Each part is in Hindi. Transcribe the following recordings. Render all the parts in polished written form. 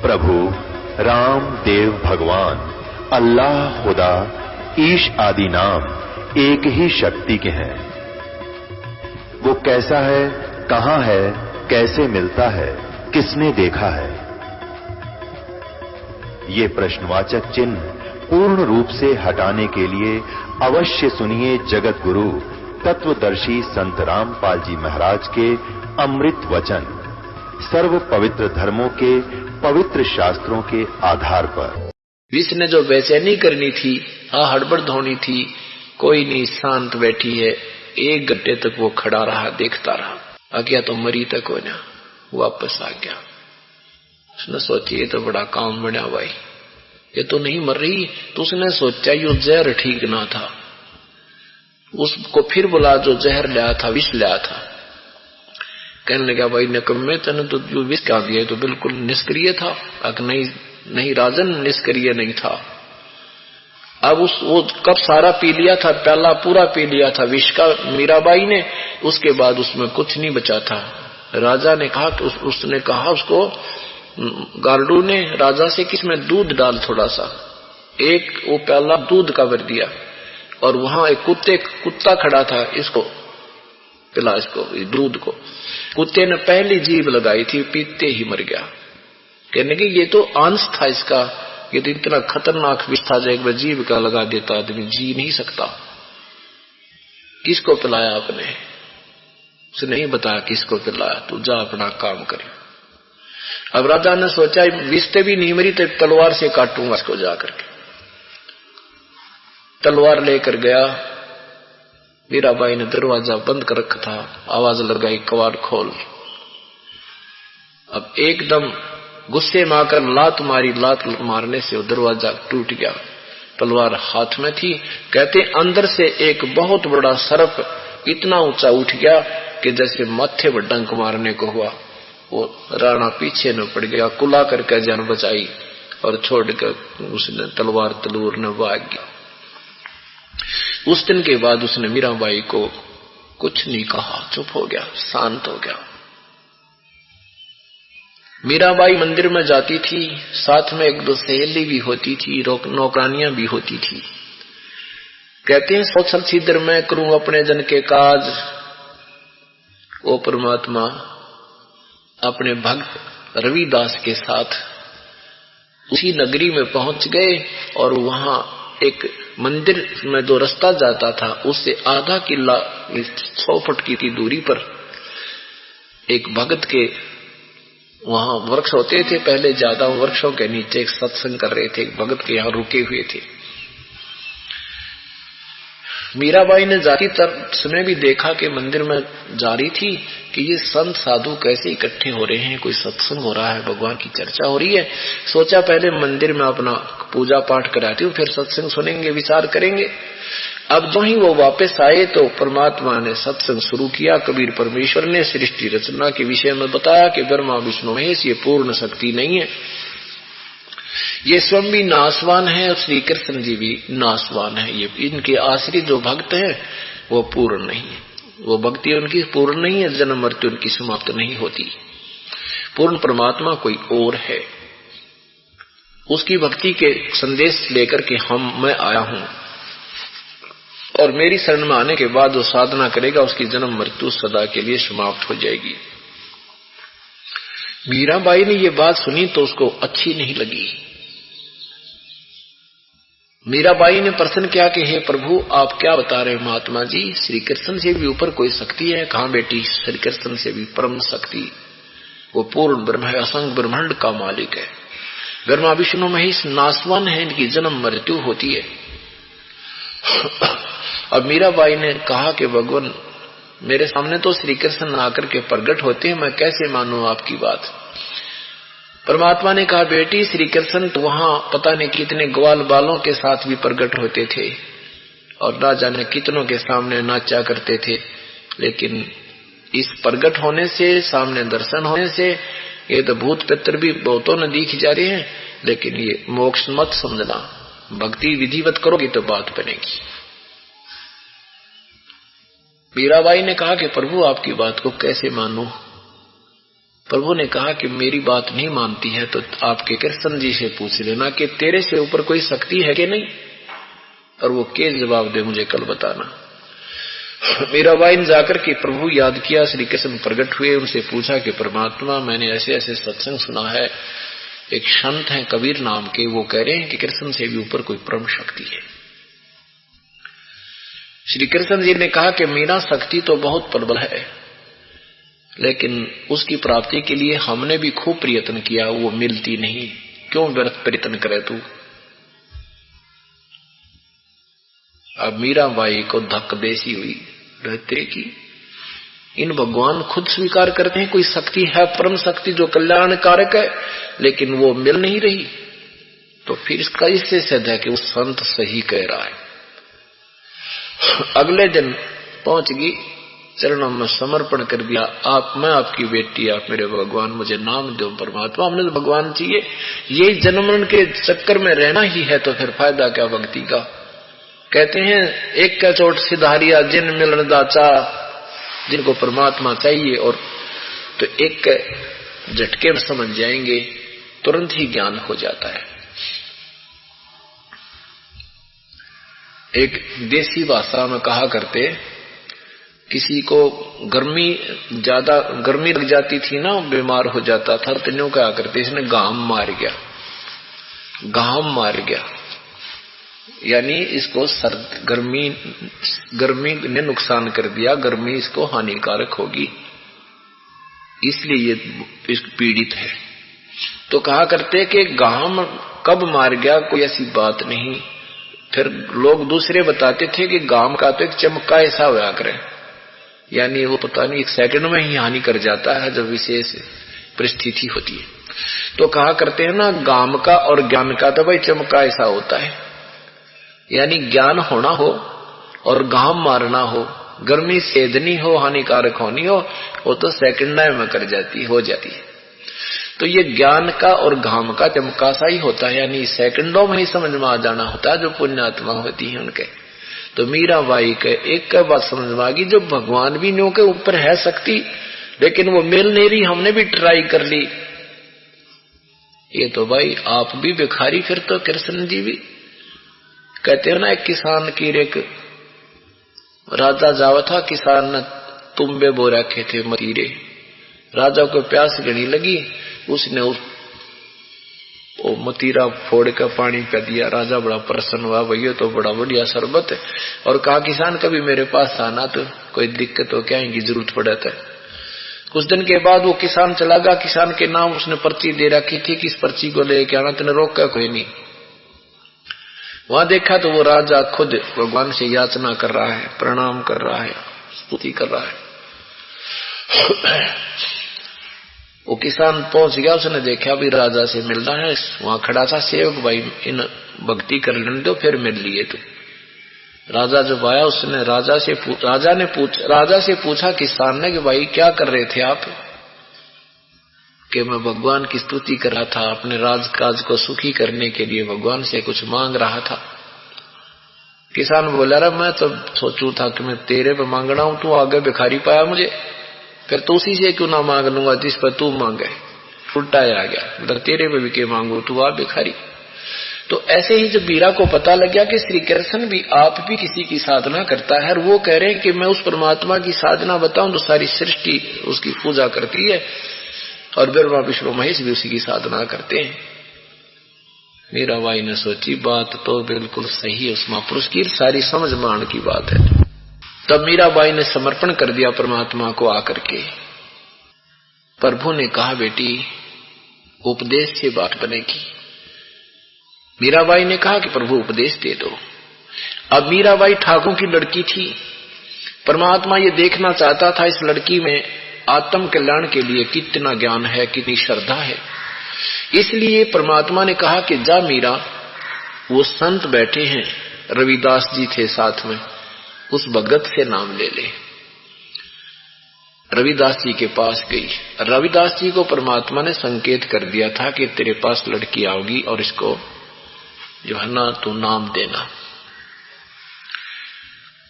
प्रभु राम देव भगवान अल्लाह खुदा ईश आदि नाम एक ही शक्ति के हैं। वो कैसा है, कहां है, कैसे मिलता है, किसने देखा है? ये प्रश्नवाचक चिन्ह पूर्ण रूप से हटाने के लिए अवश्य सुनिए जगत गुरु तत्वदर्शी संत रामपाल जी महाराज के अमृत वचन, सर्व पवित्र धर्मों के पवित्र शास्त्रों के आधार पर। विष ने जो बेचैनी करनी थी, हड़बड़ धोनी थी, कोई नहीं, शांत बैठी है। 1 घंटे तक वो खड़ा रहा, देखता रहा। आज्ञा तो मरी तक हो ना, वापस आ गया। उसने सोची ये तो बड़ा काम बना भाई, ये तो नहीं मर रही। तो उसने सोचा यो जहर ठीक ना था। उसको फिर बुला जो जहर लिया था, विष लिया था। कहने लगा भाई निकम्मे, तने तो जो विष क्या दिया तो बिल्कुल निष्क्रिय था। नहीं राजन, निष्क्रिय नहीं था। अब वो कब सारा पी लिया था, प्याला पूरा पी लिया था विष का मीराबाई ने। उसके बाद उसमें कुछ नहीं बचा था। राजा ने कहा कि उसने कहा उसको, गार्डू ने राजा से कि इसमें दूध डाल थोड़ा सा। एक वो प्याला दूध का भर दिया और वहां एक कुत्ता खड़ा था, इसको पिला, इसको दूध को। कुत्ते ने पहली जीभ लगाई थी, पीते ही मर गया। कहने की ये तो अंश था इसका, ये तो इतना खतरनाक विष था, एक बार जीभ का लगा देता आदमी जी नहीं सकता। किसको पिलाया आपने? उसने नहीं बताया किसको पिलाया। तू जा अपना काम करे। अब राजा ने सोचा विष से भी नहीं मरी तो तलवार से काटूंगा इसको जाकर के। तलवार लेकर गया। मीराबाई ने दरवाजा बंद कर रखा था, आवाज लगाई कवाड़ खोल। अब एकदम गुस्से में आकर लात मारी। लात मारने से वो दरवाजा टूट गया। तलवार हाथ में थी। कहते अंदर से एक बहुत बड़ा सर्प इतना ऊंचा उठ गया कि जैसे माथे पर डंक मारने को हुआ। वो राणा पीछे न पड़ गया, कुला करके जान बचाई और छोड़कर उसने तलवार तलूर ने भाग गया। उस दिन के बाद उसने मीराबाई को कुछ नहीं कहा, चुप हो गया, शांत हो गया। मीराबाई मंदिर में जाती थी, साथ में 1-2 सहेली भी होती थी, नौकरानियां भी होती थी। कहते हैं सोचल छिद्र में करूं अपने जन के काज। वो परमात्मा अपने भक्त रविदास के साथ उसी नगरी में पहुंच गए और वहां एक मंदिर में जो रास्ता जाता था उससे आधा किला 100 फुट की दूरी पर एक भक्त के वहां वृक्ष होते थे। पहले ज्यादा वृक्षों के नीचे एक सत्संग कर रहे थे, एक भगत के यहां रुके हुए थे। मीराबाई ने जाती समय भी देखा कि मंदिर में जा रही थी कि ये संत साधु कैसे इकट्ठे हो रहे हैं, कोई सत्संग हो रहा है, भगवान की चर्चा हो रही है। सोचा पहले मंदिर में अपना पूजा पाठ कराती हूँ, फिर सत्संग सुनेंगे, विचार करेंगे। अब जो ही वो वापस आए तो परमात्मा ने सत्संग शुरू किया। कबीर परमेश्वर ने सृष्टि रचना के विषय में बताया कि ब्रह्मा विष्णु महेश ये पूर्ण शक्ति नहीं है, ये स्वयं भी नाशवान है और श्री कृष्ण जी भी नाशवान है। ये इनके आश्रित जो भक्त हैं वो पूर्ण नहीं है, वो भक्ति उनकी पूर्ण नहीं है, जन्म मृत्यु उनकी समाप्त नहीं होती। पूर्ण परमात्मा कोई और है। उसकी भक्ति के संदेश लेकर के मैं आया हूं और मेरी शरण में आने के बाद वो साधना करेगा, उसकी जन्म मृत्यु सदा के लिए समाप्त हो जाएगी। मीराबाई ने ये बात सुनी तो उसको अच्छी नहीं लगी। मीराबाई ने प्रश्न किया कि हे प्रभु आप क्या बता रहे हैं महात्मा जी, श्री कृष्ण से भी ऊपर कोई शक्ति है? कहां बेटी, श्री कृष्ण से भी परम शक्ति, वो पूर्ण ब्रह्म है, असंग ब्रह्मांड का मालिक है। ब्रह्मा विष्णु महेश नाशवान है, इनकी जन्म मृत्यु होती है। अब मीराबाई ने कहा कि भगवान मेरे सामने तो श्री कृष्ण आकर के प्रकट होते हैं, मैं कैसे मानूं आपकी बात? परमात्मा ने कहा बेटी श्री कृष्ण तो वहां पता नहीं कितने ग्वाल बालों के साथ भी प्रकट होते थे और ना जाने कितनों के सामने नाचा करते थे, लेकिन इस प्रकट होने से, सामने दर्शन होने से ये तो भूत पितर भी बहुतों ने दिख जा रहे हैं, लेकिन ये मोक्ष मत समझना, भक्ति विधिवत करोगी तो बात बनेगी। मीराबाई ने कहा कि प्रभु आपकी बात को कैसे मानूं? प्रभु ने कहा कि मेरी बात नहीं मानती है तो आपके कृष्ण जी से पूछ लेना कि तेरे से ऊपर कोई शक्ति है कि नहीं, और वो क्या जवाब दे मुझे कल बताना। मीराबाई ने जाकर के प्रभु याद किया, श्री कृष्ण प्रकट हुए, उनसे पूछा कि परमात्मा मैंने ऐसे ऐसे सत्संग सुना है, एक संत है कबीर नाम के, वो कह रहे हैं कि कृष्ण से भी ऊपर कोई परम शक्ति है। श्री कृष्ण जी ने कहा कि मीरा शक्ति तो बहुत प्रबल है, लेकिन उसकी प्राप्ति के लिए हमने भी खूब प्रयत्न किया, वो मिलती नहीं, क्यों व्यर्थ प्रयत्न करे तू। अब मीराबाई को धक्क देसी हुई रहते की इन भगवान खुद स्वीकार करते हैं कोई शक्ति है, परम शक्ति जो कल्याणकारक है, लेकिन वो मिल नहीं रही, तो फिर इसका इससे सिद्ध है कि वो संत सही कह रहा है। अगले दिन पहुंच गई, चरणों में समर्पण कर दिया, आप मैं आपकी बेटी, आप मेरे भगवान, मुझे नाम दो परमात्मा, हमने तो भगवान चाहिए, यही जन्म के चक्कर में रहना ही है, तो फिर फायदा क्या भक्ति का। कहते हैं एक का चोट सिधारिया जिन मिलन दाचा, जिनको परमात्मा चाहिए और तो एक के झटके में समझ जाएंगे, तुरंत ही ज्ञान हो जाता है। एक देसी भाषा में कहा करते, किसी को ज्यादा गर्मी लग जाती थी ना, बीमार हो जाता था, तो न्यू कहा करते इसने घाम मार गया, यानी इसको गर्मी ने नुकसान कर दिया, गर्मी इसको हानिकारक होगी, इसलिए ये पीड़ित है। तो कहा करते कि घाम कब मार गया कोई ऐसी बात नहीं, फिर लोग दूसरे बताते थे कि घाम का तो एक चमका ऐसा होया करे, यानी वो पता नहीं एक सेकंड में ही हानि कर जाता है जब विशेष परिस्थिति होती है। तो कहा करते हैं ना, घाम का और ज्ञान का तो भाई चमका ऐसा होता है, यानी ज्ञान होना हो और घाम मारना हो, गर्मी सेधनी हो, हानिकारक होनी हो, वो तो सेकंड में कर जाती हो जाती है। तो ये ज्ञान का और घाम का चमका सा ही होता है, यानी सेकंडों में ही समझ में आ जाना होता है जो पुण्यात्मा होती है उनके। तो मीराबाई के एक बात समझ में आ गई, जो भगवान भी न्यू के ऊपर है शक्ति, लेकिन वो मिल नहीं रही, हमने भी ट्राई कर ली, ये तो भाई आप भी भिखारी, फिर तो कृष्ण जी भी। कहते हैं ना, एक किसान की एक राजा जावा था, किसान ने तुम्बे बो रखे थे मतीरे, राजा को प्यास घनी लगी, उसने वो मतीरा फोड़ कर पानी पी दिया, राजा बड़ा प्रसन्न हुआ, भैया तो बड़ा बढ़िया शरबत है, और कहा किसान कभी मेरे पास आना, तो कोई दिक्कत हो क्या की जरूरत पड़ा था। कुछ दिन के बाद वो किसान चला गया, किसान के नाम उसने पर्ची दे रखी थी कि इस पर्ची को लेके आना, तेने रोका कोई नहीं। वहां देखा तो वो राजा खुद भगवान से याचना कर रहा है, प्रणाम कर रहा है, स्तुति कर रहा है। वो किसान पहुंच गया, उसने देखा भी राजा से मिलना है, वहां खड़ा था सेवक, भाई इन भक्ति कर लेने दो फिर मिल लिए। तो राजा जब आया, उसने राजा से पूछा किसान ने कि भाई क्या कर रहे थे आप? कि मैं भगवान की स्तुति कर रहा था, अपने राजकाज को सुखी करने के लिए भगवान से कुछ मांग रहा था। किसान बोला, रहा मैं तो सोचू था कि मैं तेरे पे मांगना हूं, तू आगे भिखारी पाया मुझे, फिर तो उसी से क्यों ना मांग लूंगा जिस पर तू मांगे। उल्टा आ गया, मतलब तेरे पे भी के मांगू, तू आ भिखारी। तो ऐसे ही जब मीरा को पता लग गया कि श्री कृष्ण भी आप भी किसी की साधना करता है, और वो कह रहे हैं कि मैं उस परमात्मा की साधना बताऊं, तो सारी सृष्टि उसकी पूजा करती है, और ब्रह्मा विष्णु महेश भी उसी की साधना करते हैं। मीराबाई ने सोची बात तो बिल्कुल सही है, उस महापुरुष की सारी समझ मान की बात है। तब मीराबाई ने समर्पण कर दिया परमात्मा को आकर के। प्रभु ने कहा, बेटी उपदेश से बात बनेगी। मीराबाई ने कहा कि प्रभु उपदेश दे दो। अब मीराबाई ठाकुर की लड़की थी, परमात्मा ये देखना चाहता था इस लड़की में आत्म कल्याण के लिए कितना ज्ञान है, कितनी श्रद्धा है। इसलिए परमात्मा ने कहा कि जा मीरा, वो संत बैठे हैं, रविदास जी थे साथ में, उस भगत से नाम ले ले। रविदास जी के पास गई। रविदास जी को परमात्मा ने संकेत कर दिया था कि तेरे पास लड़की आओगी और इसको जो है ना तू नाम देना,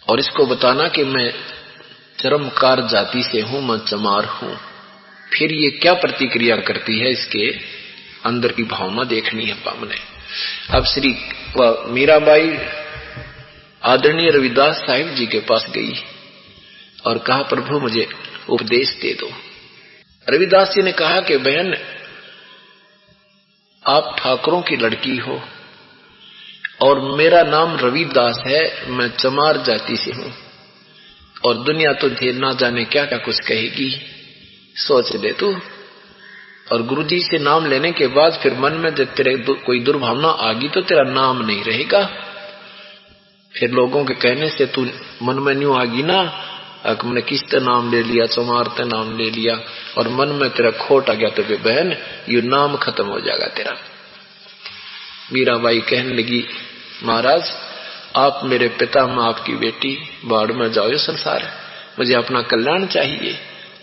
और इसको बताना कि मैं चरमकार जाति से हूं, मैं चमार हूं, फिर ये क्या प्रतिक्रिया करती है, इसके अंदर की भावना देखनी है हमने। अब श्री मीराबाई आदरणीय रविदास साहिब जी के पास गई और कहा, प्रभु मुझे उपदेश दे दो। रविदास जी ने कहा कि बहन, आप ठाकुरों की लड़की हो और मेरा नाम रविदास है, मैं चमार जाति से हूं और दुनिया तुझे ना जाने क्या क्या कुछ कहेगी, सोच ले तू। और गुरुजी से नाम लेने के बाद फिर मन में जब तेरे कोई दुर्भावना आ गई तो तेरा नाम नहीं रहेगा। फिर लोगों के कहने से तू मन में न्यू आ गई ना, मैंने किसते नाम ले लिया, चमारते नाम ले लिया और मन में तेरा खोट आ गया, तो बहन ये नाम खत्म हो जाएगा तेरा। मीराबाई कहने लगी, महाराज आप मेरे पिता, मैं आपकी बेटी, बाढ़ में जाओ ये संसार, मुझे अपना कल्याण चाहिए।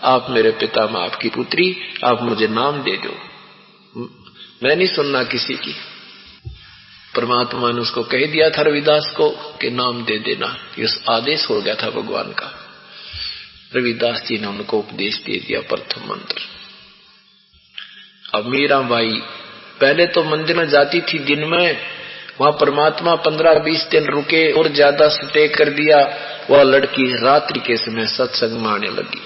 आप मेरे पिता, मैं आपकी पुत्री, आप मुझे नाम दे दो, मैं नहीं सुनना किसी की। परमात्मा ने उसको कह दिया था रविदास को कि नाम दे देना, ये आदेश हो गया था भगवान का। रविदास जी ने उनको उपदेश दे दिया प्रथम मंत्र। अब मीराबाई पहले तो मंदिर में जाती थी दिन में, वहां परमात्मा 15-20 दिन रुके और ज्यादा स्टे कर दिया। वह लड़की रात्रि के समय सत्संग में आने लगी।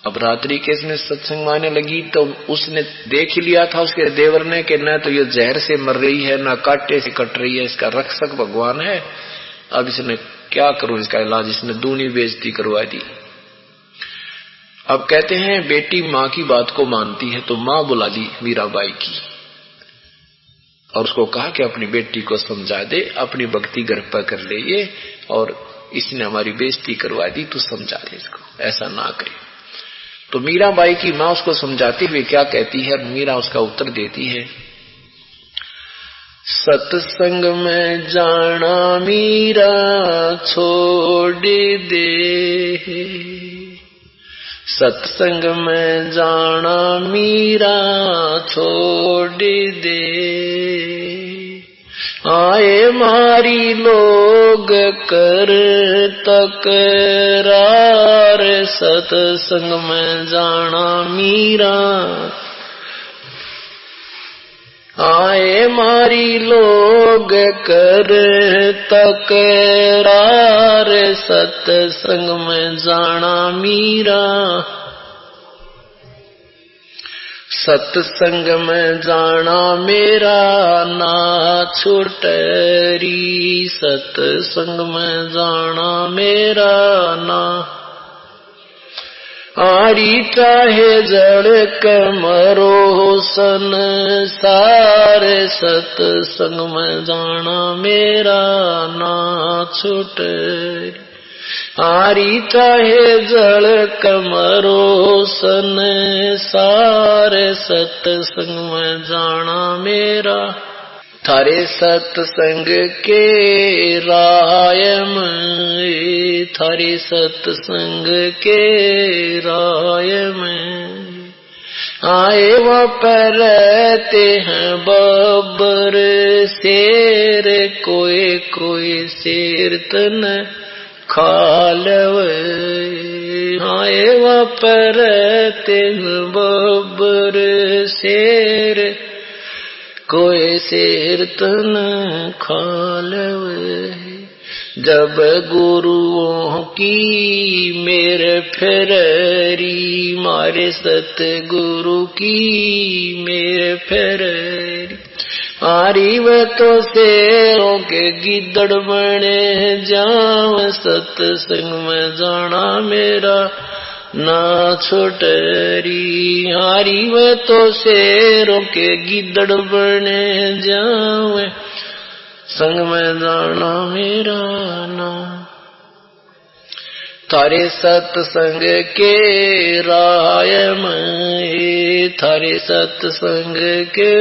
अब रात्रि के समय सत्संग में आने लगी तो उसने देख ही लिया था उसके देवर ने कि न तो ये जहर से मर रही है, न कांटे से कट रही है, इसका रक्षक भगवान है। अब इसने क्या करूं, इसका इलाज, इसने दूनी बेइज्जती करवा दी। अब कहते हैं बेटी माँ की बात को मानती है, तो माँ बुला दी मीराबाई की और उसको कहा कि अपनी बेटी को समझा दे, अपनी भक्ति घर पर कर ले ये, और इसने हमारी बेइज्जती करवा दी, तू समझा दे इसको, ऐसा ना करे। तो मीराबाई की माँ उसको समझाती हुई क्या कहती है, मीरा उसका उत्तर देती है, सत्संग में जाना मीरा छोड़ दे, सत्संग में जाना मीरा छोड़ दे, आए मारी लोग कर तकरार, सत्संग में जाना मीरा, आए मारी लोग कर तकरार, सत्संग में जाना मीरा, सत्संग में जाना मेरा ना छुटरी, सत्संग में जाना मेरा ना, आरी चाहे जड़ कमरो संसार, सत्संग में जाना मेरा ना छुटरी, आरी चाहे जल कमरो संसार, सत्संग में जाना मेरा, थारे सत्संग के राय में, थारे सत्संग के राय में, आए वहाँ पर रहते हैं बब्बर शेर, कोई कोई शेर तन खालवे, आए वहाँ पर रहते हैं बब्बर शेर, कोई शेर तन खालवे, जब गुरुओं की मेरे फेरी, मारे सतगुरु की मेरे फेरी, आरी व तो शेरों के गिद्दड़ बने जाव, सत्संग में जाना मेरा ना छोटरी, आरी व तो शेरों के गिद्दड़ बने जाव, संग में जाना मेरा ना, थारे सत्संग के राय में, थारे सत्संग के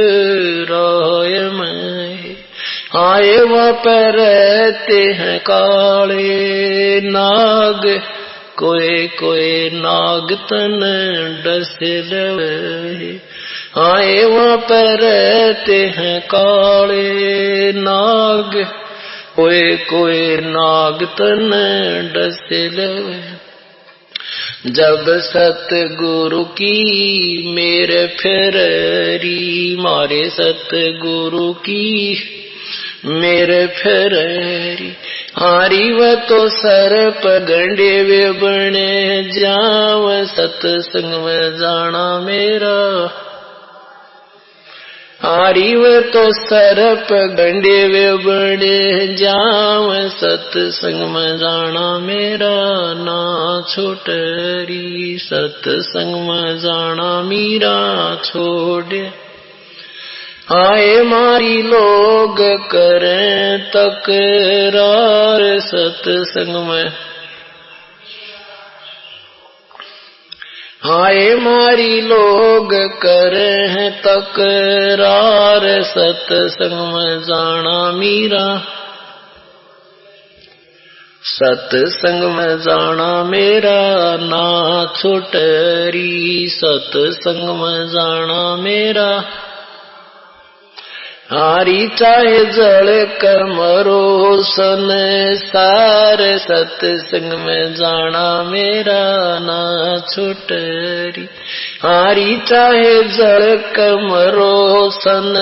राय में, आए वहाँ पर रहते हैं काले नाग, कोई कोई नाग तन डस लवे, आए वहाँ पर रहते हैं काले नाग, कोई कोई नाग तन डस लवे, जब सतगुरु की मेरे फेरी मारे सतगुरु की मेरे फेरी हारी व तो सर्प गंडे वे बने जाव सत्संग में जाना मेरा हारी व तो सर्प गंडे वे बने जाव सत्संग में जाना मेरा ना छोटरी सत्संग में जाना मीरा छोड़े आए मारी लोग करें तकरार सत्संग में आए मारी लोग करें तकरार सत्संग में जाना मीरा सत्संग में जाना मेरा ना छुटरी सत्संग में जाना मेरा हारी चाहे जल कर मरो सन सार सत्संग में जाना मेरा ना छुटरी हारी चाहे जल कर मरो सन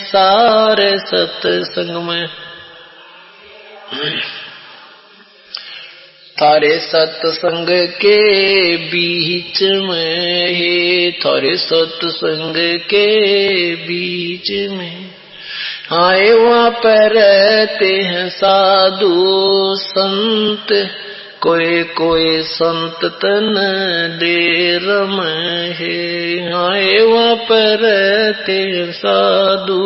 सार सत्संग में थारे सत्संग के बीच में है थारे सत्संग के बीच में आए वहाँ पर रहते हैं साधु संत कोई कोई संत तन दे रम है आए वहाँ पर रहते हैं साधु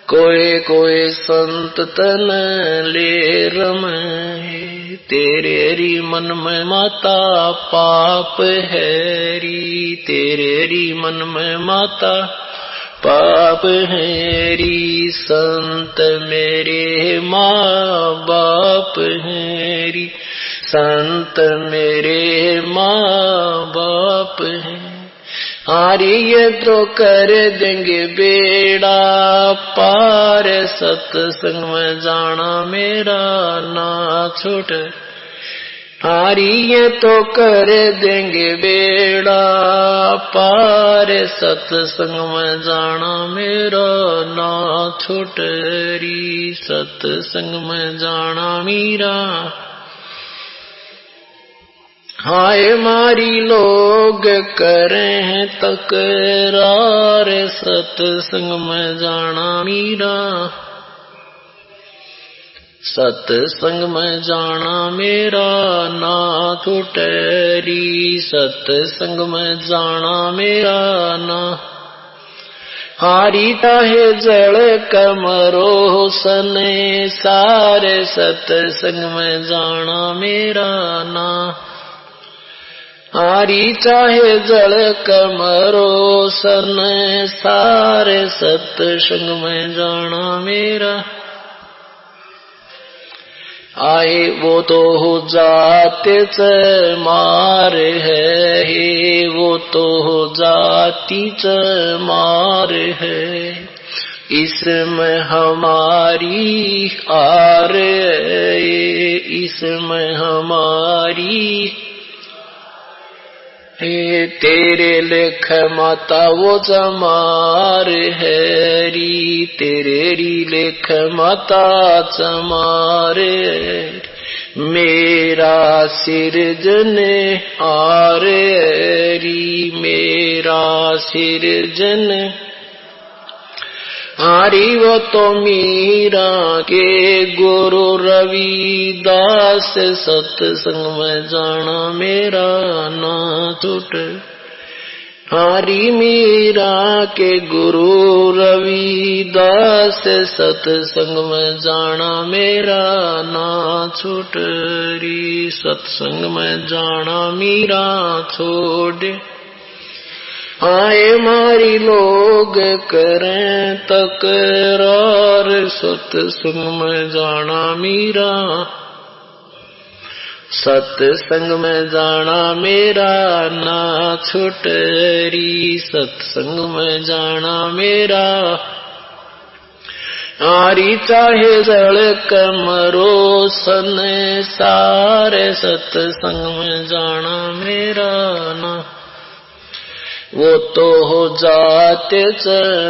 कोई कोई संत तन ले रम है तेरे री मन में माता पाप है री तेरे री मन में माता पाप है री संत मेरे माँ बाप है री संत मेरे माँ बाप है हारी ये तो कर देंगे बेड़ा पार सत्संग में जाना मेरा ना छूट हारी ये तो कर देंगे बेड़ा पार सत्संग में जाना मेरा ना छूटरी सत्संग में जाना मीरा हाय मारी लोग करें तकरार सत्संग में जाना मीरा सत्संग में जाना मेरा ना छूटरी सत्संग में जाना मेरा ना हारी चाहे जल कमरो सने सारे सत्संग में जाना मेरा ना हारी चाहे जल कमरो सने सारे सत्संग में जाना मेरा आए वो तो हो जाते च मार है वो तो हो जाती च मार है इसमें हमारी आर इसमें हमारी तेरे लेख माता वो चमार है री तेरे री लेख माता चमार मेरा सिरजन आर री मेरा सिरजन हारी वो तो मीरा के गुरु रविदास सत्संग में जाना मेरा ना छूट हारी मीरा के गुरु रविदास सत्संग में जाना मेरा ना छूट री सत्संग में जाना मीरा छोड़ आए मारी लोग करें तकरार सत्संग में जाना मीरा सत्संग में जाना मेरा ना छुटरी सत्संग में जाना मेरा हारी चाहे जल कमरो सन सारे सत्संग में जाना मेरा ना। वो तो हो जाते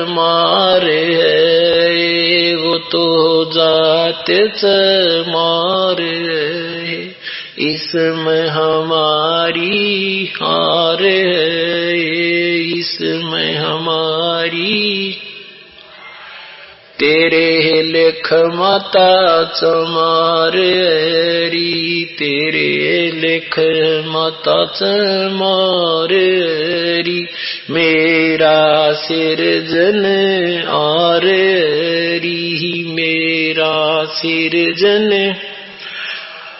मारे है, वो तो हो जाते मारे है, इसमें हमारी हार है, इसमें हमारी। तेरे लेख माता चमारी, तेरे लेख माता चमारी, मेरा सिरजन आरी, मेरा सिरजन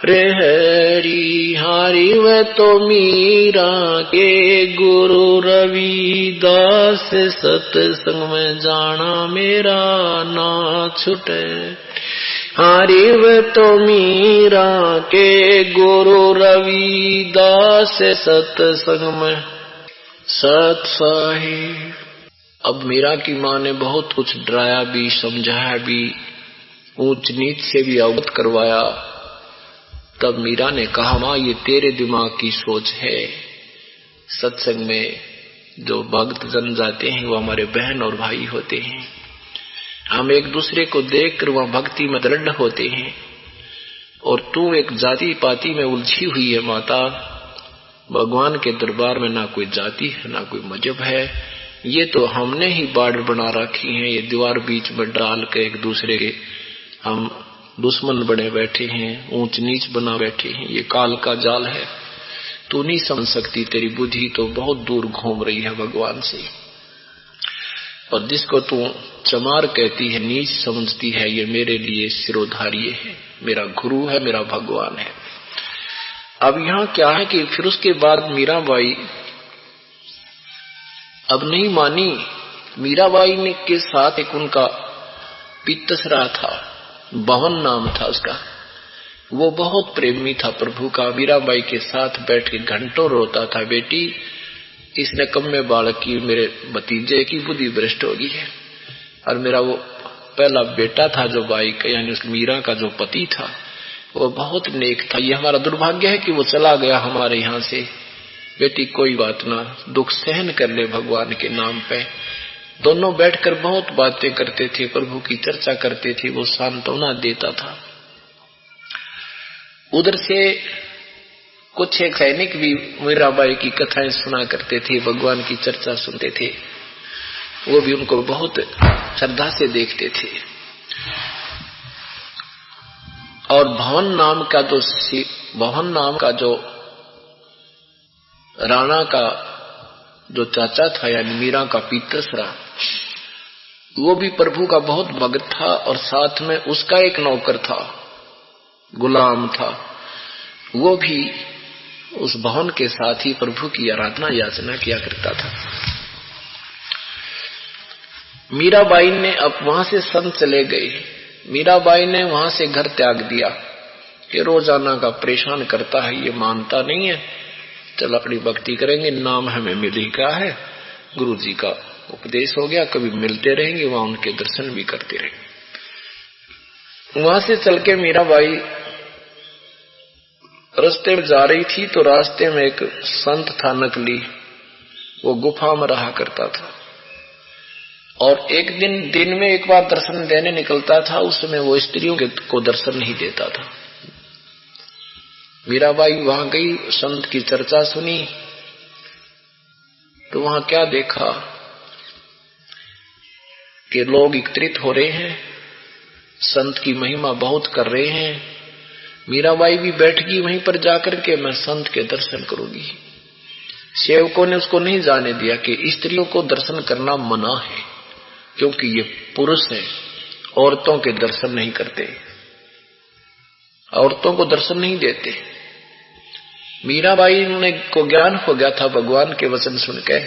रे हरि। हरि व तो मीरा के गुरु रविदास, सत्संग में जाना मेरा ना छूटे। हरि व तो मीरा के गुरु रविदास, सत्संग में सत साहिब। अब मीरा की माँ ने बहुत कुछ डराया भी, समझाया भी, ऊंच नीच से भी अवगत करवाया। तब मीरा ने कहा, माँ ये तेरे दिमाग की सोच है। सत्संग में जो भक्त जन जाते हैं वो हमारे बहन और भाई होते हैं। हम एक दूसरे को देखकर वहां भक्ति में दृढ़ होते हैं, और तू एक जाति पाति में उलझी हुई है माता। भगवान के दरबार में ना कोई जाति है ना कोई मजहब है, ये तो हमने ही बाड़ बना रखी है। ये दीवार बीच में डाल के एक दूसरे के हम दुश्मन बने बैठे हैं, ऊंच नीच बना बैठे हैं। ये काल का जाल है, तू नहीं समझ सकती। तेरी बुद्धि तो बहुत दूर घूम रही है भगवान से। और जिसको तू चमार कहती है, नीच समझती है, ये मेरे लिए सिरोधार्य है, मेरा गुरु है, मेरा भगवान है। अब यहाँ क्या है कि फिर उसके बाद मीराबाई अब नहीं मानी। मीराबाई ने के साथ एक उनका पितसरा था, बहन नाम था उसका। वो बहुत प्रेमी था प्रभु का। मीराबाई के साथ बैठ के घंटों रोता था, बेटी इसने कम्मे बालक की, मेरे भतीजे की बुद्धि भ्रष्ट हो गई है। और मेरा वो पहला बेटा था जो बाई का, यानी उस मीरा का जो पति था, वो बहुत नेक था। ये हमारा दुर्भाग्य है कि वो चला गया हमारे यहाँ से। बेटी कोई बात ना, दुख सहन कर ले भगवान के नाम पे। दोनों बैठकर बहुत बातें करते थे, प्रभु की चर्चा करते थे, वो सांत्वना देता था। उधर से कुछ एक सैनिक भी मीराबाई की कथाएं सुना करते थे, भगवान की चर्चा सुनते थे। वो भी उनको बहुत श्रद्धा से देखते थे। और भवन नाम का जो राणा का जो चाचा था, यानी मीरा का पितसरा, वो भी प्रभु का बहुत भक्त था। और साथ में उसका एक नौकर था, गुलाम था, वो भी उस भवन के साथ ही प्रभु की आराधना याचना किया करता था। मीराबाई ने अब वहां से संत चले गए। मीराबाई ने वहां से घर त्याग दिया कि रोजाना का परेशान करता है, ये मानता नहीं है, चल अपनी भक्ति करेंगे, नाम हमें मिल ही क्या है, गुरु जी का उपदेश हो गया, कभी मिलते रहेंगे, वहां उनके दर्शन भी करते रहेंगे। वहां से चल के मीराबाई रास्ते में जा रही थी तो रास्ते में एक संत था नकली, वो गुफा में रहा करता था। और एक दिन में एक बार दर्शन देने निकलता था, उस समय वो स्त्रियों को दर्शन नहीं देता था। मीराबाई वहां गई, संत की चर्चा सुनी, तो वहां क्या देखा कि लोग एकत्रित हो रहे हैं, संत की महिमा बहुत कर रहे हैं। मीराबाई भी बैठ गई वहीं पर जाकर के, मैं संत के दर्शन करूंगी। सेवकों ने उसको नहीं जाने दिया कि स्त्रियों को दर्शन करना मना है, क्योंकि ये पुरुष है, औरतों के दर्शन नहीं करते, औरतों को दर्शन नहीं देते। मीराबाई ने को ज्ञान हो गया था भगवान के वचन सुनकर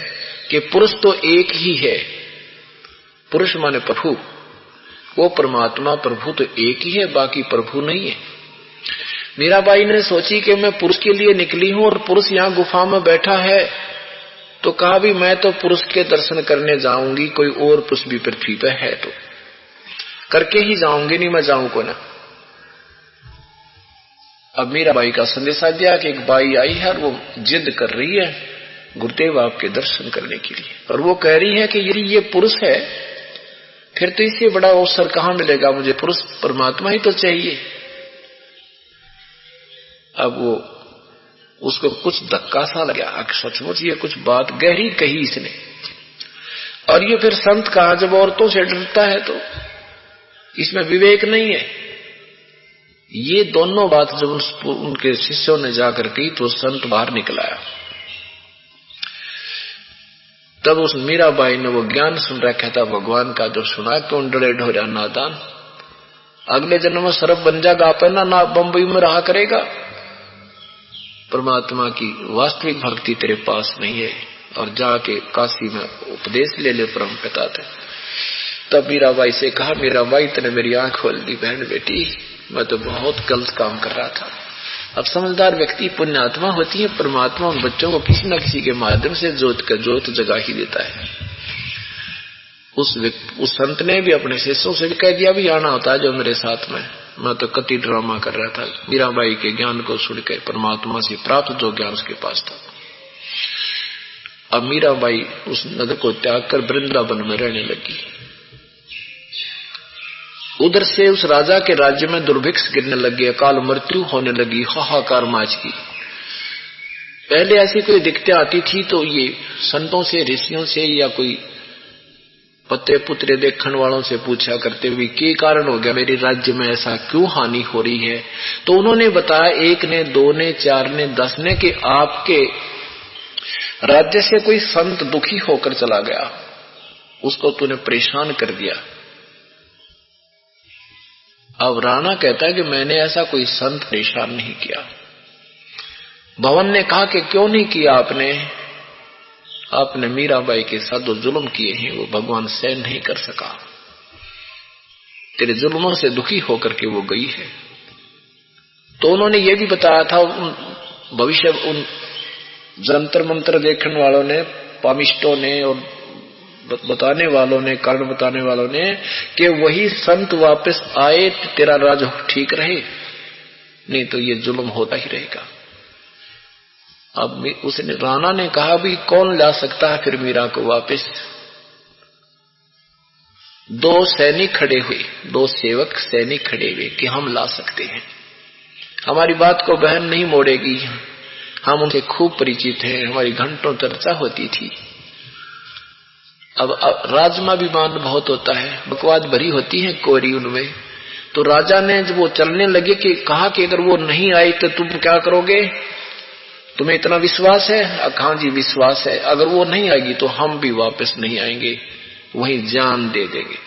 कि पुरुष तो एक ही है, पुरुष माने प्रभु, वो परमात्मा प्रभु तो एक ही है, बाकी प्रभु नहीं है। मीराबाई ने सोची कि मैं पुरुष के लिए निकली हूं और पुरुष यहाँ गुफा में बैठा है, तो कहा भी मैं तो पुरुष के दर्शन करने जाऊंगी, कोई और पुरुष भी पृथ्वी पर है तो। करके ही जाऊंगी, नहीं मैं जाऊं को ना। अब मीराबाई का संदेशा दिया कि एक बाई आई है और वो जिद कर रही है गुरुदेव आपके दर्शन करने के लिए, और वो कह रही है कि यदि ये पुरुष है फिर तो इससे बड़ा अवसर कहां मिलेगा, मुझे पुरुष परमात्मा ही तो चाहिए। अब वो उसको कुछ धक्का सा लगा, सचमुच ये कुछ बात गहरी कही इसने, और ये फिर संत कहा जब औरतों से डरता है तो इसमें विवेक नहीं है। ये दोनों बात जब उनके शिष्यों ने जाकर की तो संत बाहर निकल आया। तब उस मीराबाई ने वो ज्ञान सुन रखा था भगवान का, जब सुना क्यों डरे ढोरा नादान, अगले जन्म में सरब बन जाएगा अपना ना बम्बई में रहा करेगा, परमात्मा की वास्तविक भक्ति तेरे पास नहीं है, और जाके काशी में उपदेश ले ले परम पिता थे। तब मीराबाई से कहा, मीराबाई तने मेरी आंख खोल दी बहन बेटी, मैं तो बहुत गलत काम कर रहा था। अब समझदार व्यक्ति पुण्यात्मा होती है, परमात्मा उन बच्चों को किसी न किसी के माध्यम से जोत जगा ही देता है। उस संत ने भी अपने शिष्यों से भी कह दिया भी आना होता है जो मेरे साथ में, मैं तो कति ड्रामा कर रहा था। मीराबाई के ज्ञान को सुनकर परमात्मा से प्राप्त जो ज्ञान उसके पास था। अब मीराबाई उस नगर को त्याग कर वृंदावन में रहने लगी। उधर से उस राजा के राज्य में दुर्भिक्ष गिरने लगी, अकाल मृत्यु होने लगी, हाहाकार माच की। पहले ऐसी कोई दिक्कतें आती थी तो ये संतों से, ऋषियों से या कोई पत्ते पुत्रे देखने वालों से पूछा करते हुए क्या कारण हो गया मेरे राज्य में, ऐसा क्यों हानि हो रही है। तो उन्होंने बताया, एक ने, दो ने, चार ने, 10 ने, कि आपके राज्य से कोई संत दुखी होकर चला गया, उसको तूने परेशान कर दिया। अब राणा कहता है कि मैंने ऐसा कोई संत परेशान नहीं किया। भवन ने कहा कि क्यों नहीं किया आपने मीराबाई के साथ जो जुल्म किए हैं वो भगवान सहन नहीं कर सका, तेरे जुल्मों से दुखी होकर के वो गई है। तो उन्होंने ये भी बताया था, भविष्य उन जंतर मंत्र देखने वालों ने, पामिष्टों ने और बताने वालों ने, कारण बताने वालों ने, कि वही संत वापस आए तो तेरा राज ठीक रहे, नहीं तो ये जुल्म होता ही रहेगा। अब उसने, राणा ने कहा भी कौन ला सकता है फिर मीरा को वापस। 2 सैनिक खड़े हुए, 2 सेवक सैनिक खड़े हुए कि हम ला सकते हैं, हमारी बात को बहन नहीं मोड़ेगी, हम उनसे खूब परिचित हैं, हमारी घंटों चर्चा होती थी। अब राजमाभिमान बहुत होता है, बकवाद भरी होती है कोरी उनमें। तो राजा ने जब वो चलने लगे कि कहा कि अगर वो नहीं आई तो तुम क्या करोगे, तुम्हें इतना विश्वास है? हाँ जी विश्वास है, अगर वो नहीं आएगी तो हम भी वापस नहीं आएंगे, वहीं जान दे देंगे।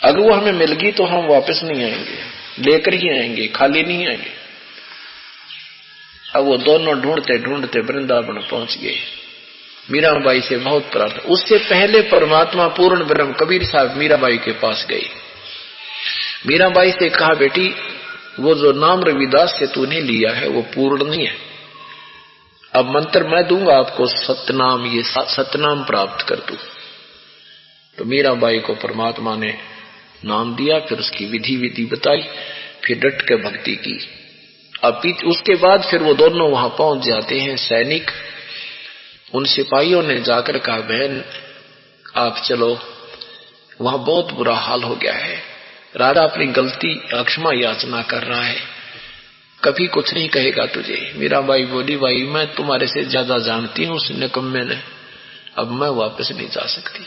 अगर वो हमें मिल गई तो हम वापस नहीं आएंगे, लेकर ही आएंगे, खाली नहीं आएंगे। अब वो दोनों ढूंढते ढूंढते वृंदावन पहुंच गए। मीराबाई से बहुत प्रार्थना, उससे पहले परमात्मा पूर्ण ब्रह्म कबीर साहब मीराबाई के पास गए। मीराबाई से कहा, बेटी वो जो नाम रविदास से तूने लिया है वो पूर्ण नहीं है, अब मंत्र मैं दूंगा आपको, सतनाम, ये सतनाम प्राप्त कर तू। तो मीराबाई को परमात्मा ने नाम दिया, फिर उसकी विधि बताई, फिर डट के भक्ति की। अब उसके बाद फिर वो दोनों वहां पहुंच जाते हैं सैनिक। उन सिपाहियों ने जाकर कहा, बहन आप चलो, वहां बहुत बुरा हाल हो गया है, राजा अपनी गलती क्षमा याचना कर रहा है, कभी कुछ नहीं कहेगा तुझे। मीराबाई बोली, भाई मैं तुम्हारे से ज्यादा जानती हूँ उस निकम्मे ने, अब मैं वापस नहीं जा सकती।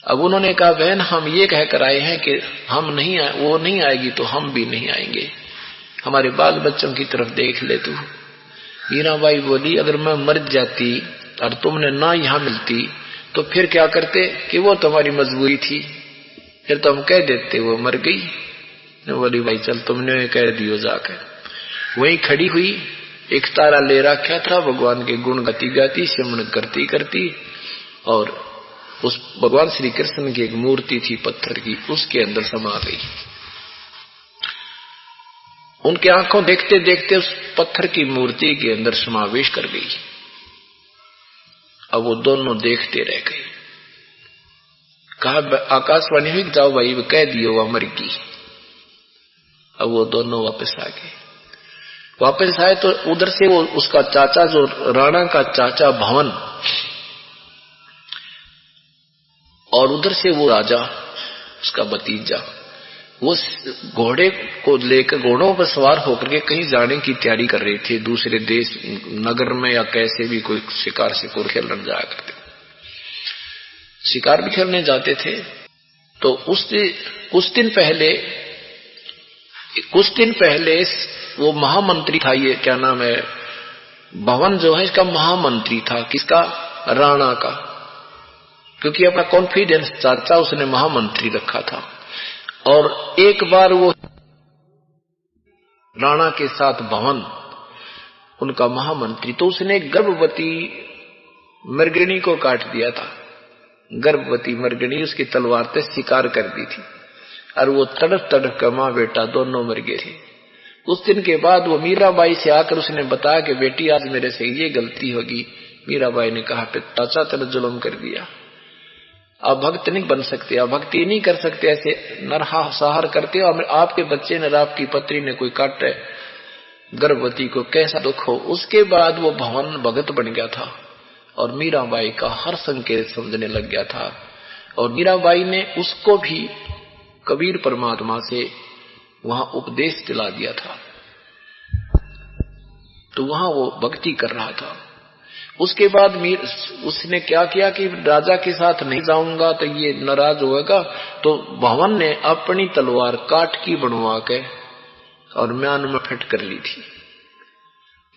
अब उन्होंने कहा, बहन हम ये कहकर आए हैं कि हम नहीं वो नहीं आएगी तो हम भी नहीं आएंगे, हमारे बाल बच्चों की तरफ देख ले तू। मीराबाई बोली, अगर मैं मर जाती और तुमने ना यहाँ मिलती तो फिर क्या करते, कि वो तुम्हारी मजबूरी थी, फिर तो हम कह देते वो मर गई। बोली, भाई चल तुमने कह दियो जाकर। वहीं खड़ी हुई, एक तारा ले रखा था, भगवान के गुण गाती गाती, सिमरन करती करती, और उस भगवान श्री कृष्ण की एक मूर्ति थी पत्थर की, उसके अंदर समा गई। उनके आंखों देखते देखते उस पत्थर की मूर्ति के अंदर समावेश कर गई। अब वो दोनों देखते रह गए। कहा आकाशवाणी हुई, जाओ भाई वो कह दियो वह मर गई। अब वो दोनों वापस आ गए। वापस आए तो उधर से वो उसका चाचा, जो राणा का चाचा भवन, और उधर से वो राजा उसका भतीजा, वो घोड़े को लेकर, घोड़ों पर सवार होकर के कहीं जाने की तैयारी कर रहे थे, दूसरे देश, नगर में, या कैसे भी कोई शिकार खेलने जाया करते, शिकार भी खेलने जाते थे। तो कुछ दिन पहले वो महामंत्री था, ये क्या नाम है, भवन जो है इसका महामंत्री था, किसका, राणा का, क्योंकि अपना कॉन्फिडेंस चाचा उसने महामंत्री रखा था। और एक बार वो राणा के साथ भवन, उनका महामंत्री, तो उसने गर्भवती मृगणी को काट दिया था। गर्भवती मृगणी उसकी तलवार से शिकार कर दी थी, और वो तड़प तड़प का माँ बेटा दोनों मर गए थे। उस दिन के बाद वो मीराबाई से आकर उसने बताया कि बेटी आज मेरे से ये गलती होगी। मीराबाई ने कहा, चाचा तेरे जुल्म कर दिया, आप भक्त नहीं बन सकते, आप भक्ति नहीं कर सकते, ऐसे नरसंहार करते हो, आपके बच्चे ने, आपकी पत्नी ने कोई काटे गर्भवती को, कैसा दुख हो। उसके बाद वो भवन भगत बन गया था और मीराबाई का हर संकेत समझने लग गया था। और मीराबाई ने उसको भी कबीर परमात्मा से वहां उपदेश दिला दिया था, तो वहां वो भक्ति कर रहा था। उसके बाद उसने क्या किया कि राजा के साथ नहीं जाऊंगा तो ये नाराज होगा, तो भवन ने अपनी तलवार काट की बनवा के और म्यान में फिट कर ली थी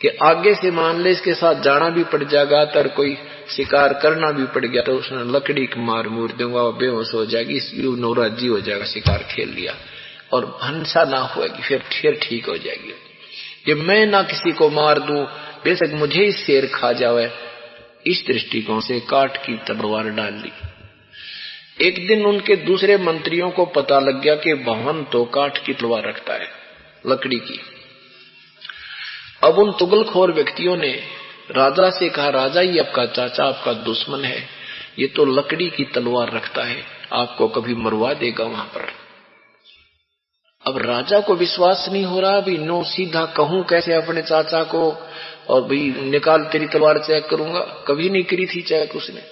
कि आगे से मान ले इसके साथ जाना भी पड़ जाएगा, तो कोई शिकार करना भी पड़ गया तो उसने लकड़ी की मार मूर दूंगा, वो बेहोश हो जाएगी, नौराजी हो जाएगा, शिकार खेल लिया और हंसा ना होगी, फिर ठीक हो जाएगी। कि मैं ना किसी को मार दूं, बेशक मुझे ही शेर खा जावे, इस दृष्टिकोण से काट की तलवार डाल ली। एक दिन उनके दूसरे मंत्रियों को पता लग गया कि भवन तो काट की तलवार रखता है, लकड़ी की। अब उन तुगलखोर व्यक्तियों ने राजा से कहा, राजा ये आपका चाचा आपका दुश्मन है, ये तो लकड़ी की तलवार रखता है, आपको कभी मरवा देगा वहां पर। अब राजा को विश्वास नहीं हो रहा, भी नो सीधा कहूं कैसे अपने चाचा को, और भाई निकाल तेरी तलवार चेक करूंगा, कभी नहीं करी थी चेक उसने,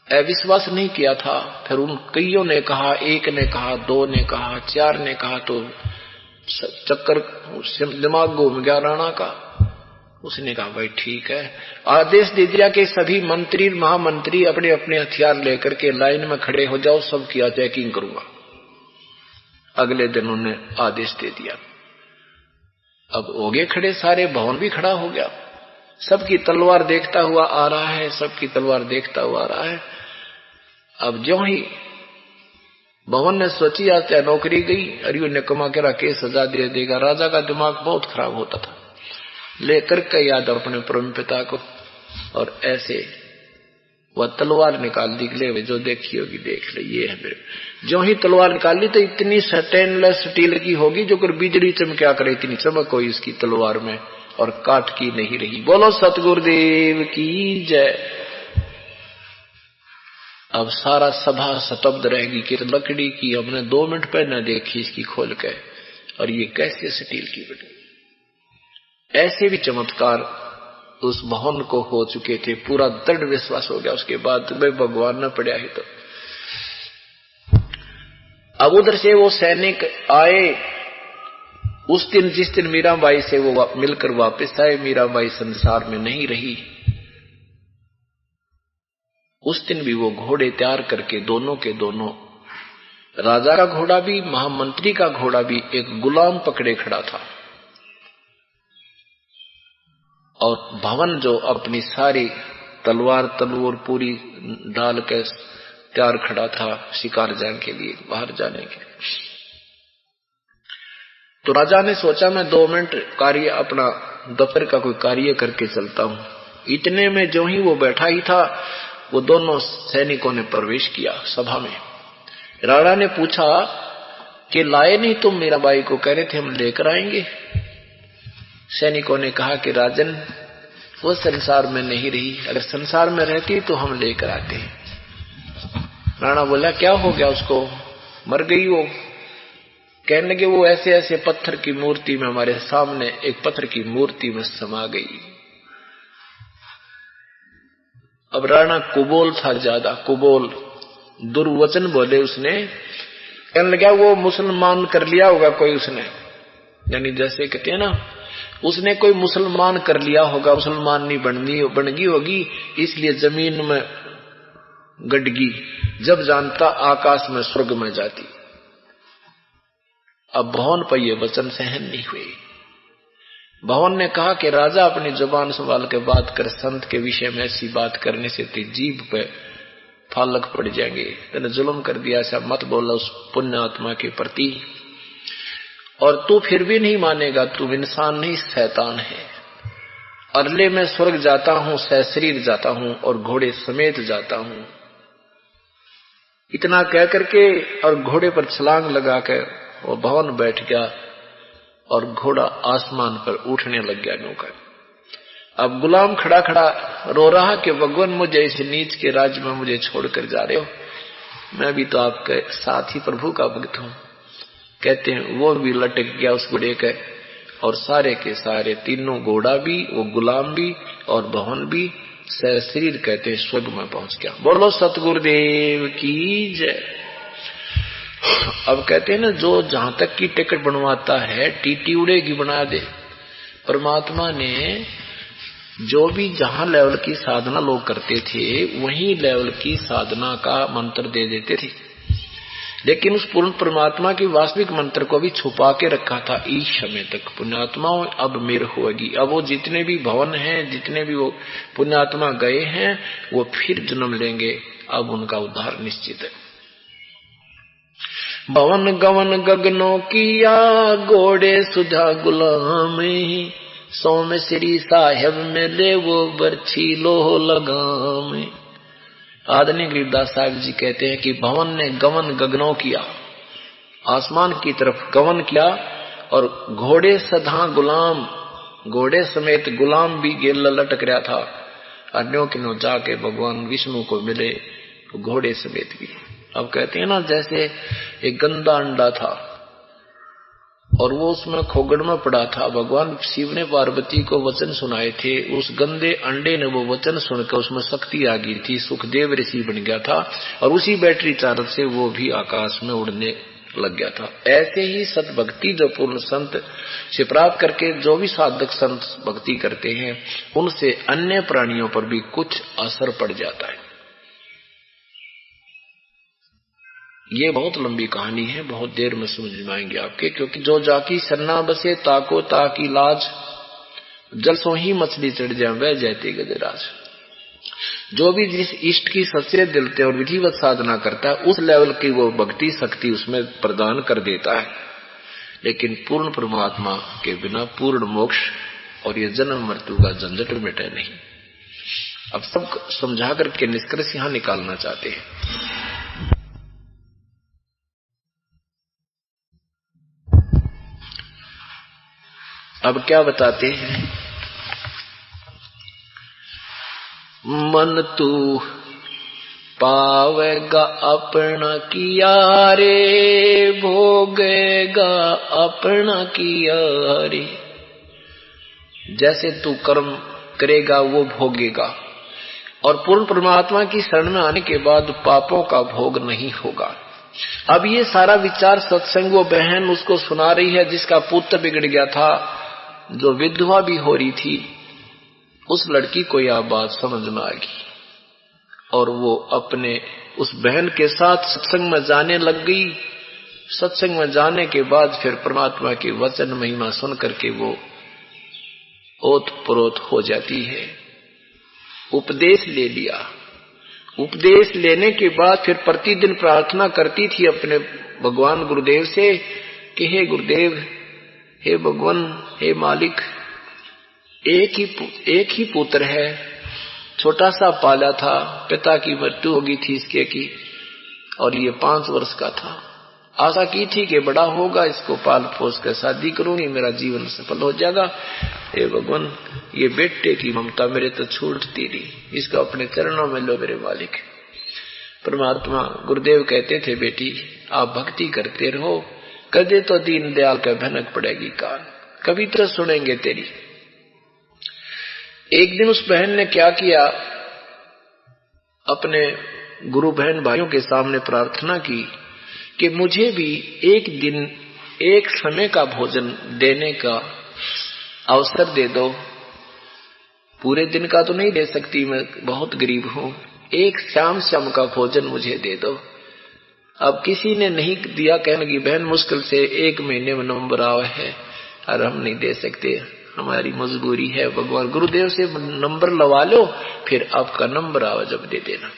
अविश्वास नहीं किया था। फिर उन कईयों ने कहा, एक ने कहा, दो ने कहा, चार ने कहा, तो चक्कर दिमाग घूम गया राणा का। उसने कहा भाई ठीक है, आदेश दे दिया कि सभी मंत्री महामंत्री अपने अपने हथियार लेकर के लाइन में खड़े हो जाओ, सब किया चेकिंग करूंगा। अगले दिन उन्होंने आदेश दे दिया। अब हो गए खड़े सारे, भवन भी खड़ा हो गया, सबकी तलवार देखता हुआ आ रहा है, सबकी तलवार देखता हुआ आ रहा है। अब ज्यों ही भवन ने सोची आज क्या नौकरी गई, अरियो ने कमा के रखे सजा दे देगा। राजा का दिमाग बहुत खराब होता था, लेकर के याद अपने परम पिता को, और ऐसे वह तलवार निकाल दी, ले जो देखी होगी देख ले, ये है मेरे। जो ही तलवार निकाली तो इतनी स्टेनलेस स्टील की होगी जो कर बिजली चमका करे, इतनी चमक हुई इसकी तलवार में, और काट की नहीं रही। बोलो सतगुरुदेव की जय। अब सारा सभा स्तब्ध रहेगी कि लकड़ी की हमने 2 मिनट पहले देखी इसकी खोल के, और ये कैसे स्टील की बनी। ऐसे भी चमत्कार उस भवन को हो चुके थे, पूरा दृढ़ विश्वास हो गया। उसके बाद भाई भगवान न पड़ा ही तो। अब उधर से वो सैनिक आए उस दिन, जिस दिन मीराबाई से वो मिलकर वापस आए। मीराबाई संसार में नहीं रही। उस दिन भी वो घोड़े तैयार करके दोनों के दोनों, राजा का घोड़ा भी महामंत्री का घोड़ा भी, एक गुलाम पकड़े खड़ा था, और भवन जो अपनी सारी तलवार पूरी डाल के तैयार खड़ा था शिकार जाने के लिए, बाहर जाने के लिए। तो राजा ने सोचा मैं 2 मिनट कार्य, अपना दफ्तर का कोई कार्य करके चलता हूं। इतने में जो ही वो बैठा ही था, वो दोनों सैनिकों ने प्रवेश किया सभा में। राणा ने पूछा कि लाए नहीं तुम मीराबाई को? कह रहे थे हम लेकर आएंगे। सैनिकों ने कहा कि राजन वो संसार में नहीं रही, अगर संसार में रहती तो हम लेकर आते हैं। राणा बोला क्या हो गया उसको, मर गई वो? कहने लगे वो ऐसे ऐसे पत्थर की मूर्ति में, हमारे सामने एक पत्थर की मूर्ति में समा गई। अब राणा कुबोल था, ज्यादा कुबोल, दुर्वचन बोले उसने। कहने लगा वो मुसलमान कर लिया होगा कोई उसने, यानी जैसे कहते हैं ना, उसने कोई मुसलमान कर लिया होगा, मुसलमान नहीं बन गई होगी, इसलिए जमीन में गडगी, जब जानता आकाश में स्वर्ग में जाती। अब भवन पर ये वचन सहन नहीं हुए। भवन ने कहा कि राजा अपनी जुबान संभाल के बात कर, संत के विषय में ऐसी बात करने से तेरी जीभ पे फालक पड़ जाएंगे, तेने जुल्म कर दिया, ऐसा मत बोला उस पुण्य आत्मा के प्रति। और तू फिर भी नहीं मानेगा, तू इंसान नहीं शैतान है। अरले में स्वर्ग जाता हूं, सशरीर जाता हूं और घोड़े समेत जाता हूं। इतना कह करके और घोड़े पर छलांग लगा कर वो भवन बैठ गया और घोड़ा आसमान पर उठने लग गया नौकर। अब गुलाम खड़ा खड़ा रो रहा कि भगवान मुझे इस नीच के राज्य में मुझे छोड़कर जा रहे हो, मैं भी तो आपके साथ ही प्रभु का भक्त हूं। कहते हैं वो भी लटक गया उस घोड़े के, और सारे के सारे तीनों, घोड़ा भी, वो गुलाम भी और भवन भी, शरीर कहते हैं स्वर्ग में पहुंच गया। बोलो सतगुरुदेव की जय। अब कहते हैं ना, जो जहां तक की टिकट बनवाता है टीटी उड़ेगी बना दे। परमात्मा ने जो भी जहां लेवल की साधना लोग करते थे वही लेवल की साधना का मंत्र दे देते थे, लेकिन उस पूर्ण परमात्मा की वास्तविक मंत्र को भी छुपा के रखा था इस समय तक। पुण्यात्माओं अब मेरे होगी। अब वो जितने भी भवन हैं, जितने भी वो पुण्यात्मा गए हैं, वो फिर जन्म लेंगे, अब उनका उद्धार निश्चित है। भवन गवन गगनों किया, घोड़े सुधा गुलाम, सोम श्री साहेब में ले वो बरछी लोह लगाम। आदरणीय गरीबदास साहब जी कहते हैं कि भवन ने गमन गगनों किया, आसमान की तरफ गमन किया, और घोड़े सधा गुलाम, घोड़े समेत गुलाम भी गेल लटक रहा था। अन्यों के नो जाके भगवान विष्णु को मिले, घोड़े समेत भी। अब कहते हैं ना, जैसे एक गंदा अंडा था और वो उसमें खोगड़ में पड़ा था, भगवान शिव ने पार्वती को वचन सुनाए थे, उस गंदे अंडे ने वो वचन सुनकर उसमें शक्ति आ गई थी, सुखदेव ऋषि बन गया था, और उसी बैटरी चार्ज से वो भी आकाश में उड़ने लग गया था। ऐसे ही सतभक्ति जो पूर्ण संत से प्राप्त करके जो भी साधक संत भक्ति करते हैं, उनसे अन्य प्राणियों पर भी कुछ असर पड़ जाता है। ये बहुत लंबी कहानी है, बहुत देर में समझ में आएंगे आपके, क्योंकि जो जाकी सन्ना बसे ताको ताकी लाज, जल सो ही मछली चढ़ जाए वह जयते गजराज। जो भी जिस इष्ट की सच्चे दिल से और विधिवत साधना करता है, उस लेवल की वो भक्ति शक्ति उसमें प्रदान कर देता है। लेकिन पूर्ण परमात्मा के बिना पूर्ण मोक्ष और ये जन्म मृत्यु का झंझट मिटे नहीं। अब सब समझा करके निष्कर्ष यहां निकालना चाहते हैं। अब क्या बताते हैं, मन तू पावेगा अपना किया रे, भोगेगा अपना किया रे। जैसे तू कर्म करेगा वो भोगेगा, और पूर्ण परमात्मा की शरण में आने के बाद पापों का भोग नहीं होगा। अब ये सारा विचार सत्संग वो बहन उसको सुना रही है जिसका पुत्र बिगड़ गया था, जो विधवा भी हो रही थी। उस लड़की को यह बात समझ में आ गई और वो अपने उस बहन के साथ सत्संग में जाने लग गई। सत्संग में जाने के बाद फिर परमात्मा के वचन महिमा सुन करके वो ओतप्रोत हो जाती है। उपदेश ले लिया। उपदेश लेने के बाद फिर प्रतिदिन प्रार्थना करती थी अपने भगवान गुरुदेव से कि हे गुरुदेव, हे भगवान, हे मालिक, एक ही पुत्र है, छोटा सा पाला था, पिता की मृत्यु हो गई थी इसके की, और ये 5 वर्ष का था। आशा की थी कि बड़ा होगा, इसको पाल पोस कर शादी करूंगी, मेरा जीवन सफल हो जाएगा। हे भगवान, ये बेटे की ममता मेरे तो छूटती नहीं, इसको अपने चरणों में लो मेरे मालिक। परमात्मा गुरुदेव कहते थे, बेटी आप भक्ति करते रहो, कदे तो दीनदयाल का भनक पड़ेगी कान, कभी तो सुनेंगे तेरी। एक दिन उस बहन ने क्या किया, अपने गुरु बहन भाइयों के सामने प्रार्थना की कि मुझे भी एक दिन एक समय का भोजन देने का अवसर दे दो। पूरे दिन का तो नहीं दे सकती, मैं बहुत गरीब हूं, एक शाम का भोजन मुझे दे दो। अब किसी ने नहीं दिया, कहने की बहन मुश्किल से 1 महीने में नंबर आवा है और हम नहीं दे सकते, हमारी मजबूरी है। भगवान गुरुदेव से नंबर लवा लो, फिर आपका नंबर आवा जब दे देना।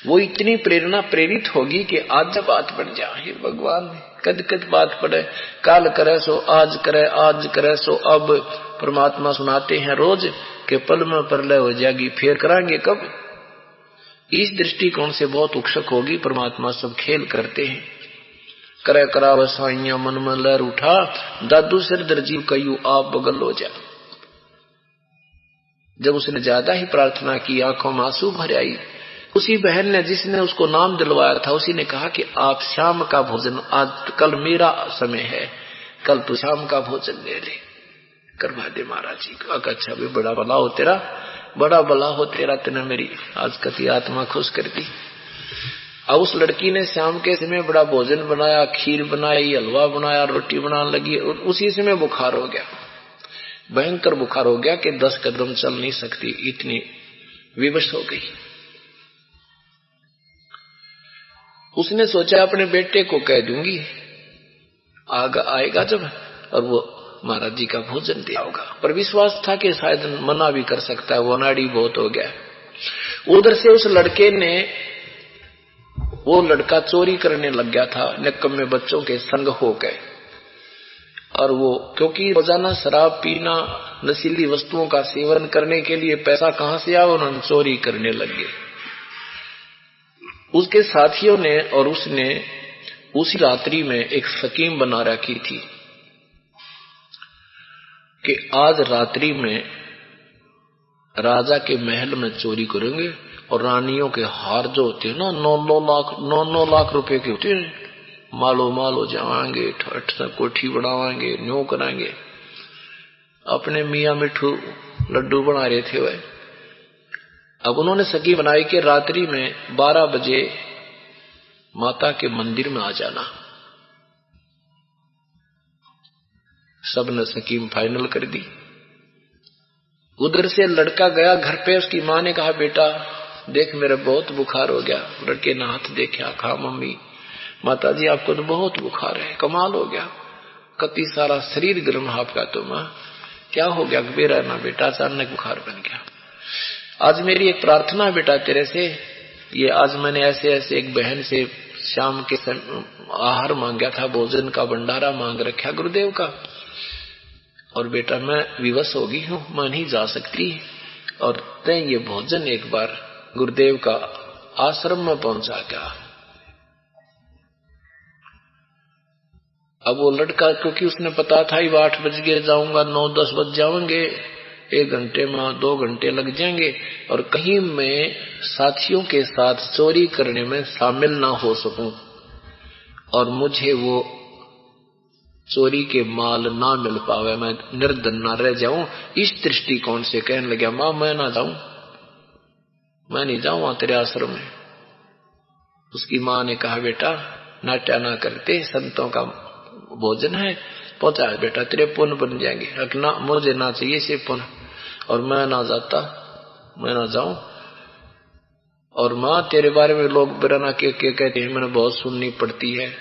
वो इतनी प्रेरणा प्रेरित होगी कि आज बात बन जाए, भगवान कद कद बात पड़े, काल करे सो आज करे, आज करे सो अब। परमात्मा सुनाते हैं रोज के पल में प्रलय हो जाएगी, फिर कराएंगे कब। इस दृष्टिकोण से बहुत उक्षक होगी। परमात्मा सब खेल करते हैं। करे करा वसाइया मन में लहर उठा, दादू सिर दर्जी कयू आप बगल हो जा। जब उसने ज्यादा ही प्रार्थना की, आंखों में आंसू भर आई। उसी बहन ने जिसने उसको नाम दिलवाया था, उसी ने कहा कि आप शाम का भोजन, आज कल मेरा समय है, कल तू शाम का भोजन ले ले, करवा दे महाराज जी को। अच्छा भी बड़ा भला हो तेरा, बड़ा भला हो तेरा, तेने मेरी आज कति आत्मा खुश कर दी। अब उस लड़की ने शाम के समय बड़ा भोजन बनाया, खीर बनाई, हलवा बनाया, रोटी बनाने लगी, और उसी समय बुखार हो गया, भयंकर बुखार हो गया कि 10 कदम चल नहीं सकती, इतनी विवश हो गई। उसने सोचा अपने बेटे को कह दूंगी, आएगा जब, और वो महाराज जी का भोजन दिया होगा। पर विश्वास था कि शायद मना भी कर सकता है, वो अनाड़ी बहुत हो गया। उधर से उस लड़के ने, वो लड़का चोरी करने लग गया था निकम्मे बच्चों के संग हो गए। और वो क्योंकि रोजाना शराब पीना, नशीली वस्तुओं का सेवन करने के लिए पैसा कहां से आया, उन्होंने चोरी करने लग गए। उसके साथियों ने और उसने उसी रात्रि में एक स्कीम बना रखी थी कि आज रात्रि में राजा के महल में चोरी करेंगे, और रानियों के हार जो होते हैं ना, 9 लाख रुपए के होते हैं, मालो माल हो जाएंगे, ठट से कोठी बनावाएंगे, न्यू कराएंगे। अपने मियाँ मिठू लड्डू बना रहे थे वह। अब उन्होंने सकी बनाई कि रात्रि में 12 बजे माता के मंदिर में आ जाना। सबने स्कीम फाइनल कर दी। उधर से लड़का गया घर पे, उसकी माँ ने कहा, बेटा देख मेरा बहुत बुखार हो गया। लड़के ने हाथ देखा, कहा मम्मी, माता जी आपको तो बहुत बुखार है, कमाल हो गया, कति सारा शरीर गर्म आपका। तो माँ क्या हो गया? बेरा ना बेटा, अचानक बुखार बन गया। आज मेरी एक प्रार्थना है बेटा तेरे से, ये आज मैंने ऐसे ऐसे एक बहन से शाम के आहार मांगा था, भोजन का भंडारा मांग रखा गुरुदेव का, और बेटा मैं विवश हो गई हूं, मैं नहीं जा सकती, और तय ये भोजन एक बार गुरुदेव का आश्रम में पहुंचा क्या। अब वो लड़का, क्योंकि उसने पता था 8 बज गए जाऊंगा, 9-10 बज जाएंगे, 1 घंटे में 2 घंटे लग जाएंगे, और कहीं मैं साथियों के साथ चोरी करने में शामिल ना हो सकूं और मुझे वो चोरी के माल ना मिल पावे, मैं निर्धन ना रह जाऊं। इस दृष्टिकोण से कहने लगा, मां मैं ना जाऊं, मैं नहीं जाऊं तेरे आश्रम में। उसकी मां ने कहा, बेटा नाट्या ना करते, संतों का भोजन है, पहुंचा है बेटा, तेरे पुण्य बन जाएंगे। रखना मुझे ना चाहिए से पुण्य, और मैं ना जाता, मैं ना जाऊं। और माँ तेरे बारे में लोग बिराना के कहते हैं, मैंने बहुत सुननी पड़ती है,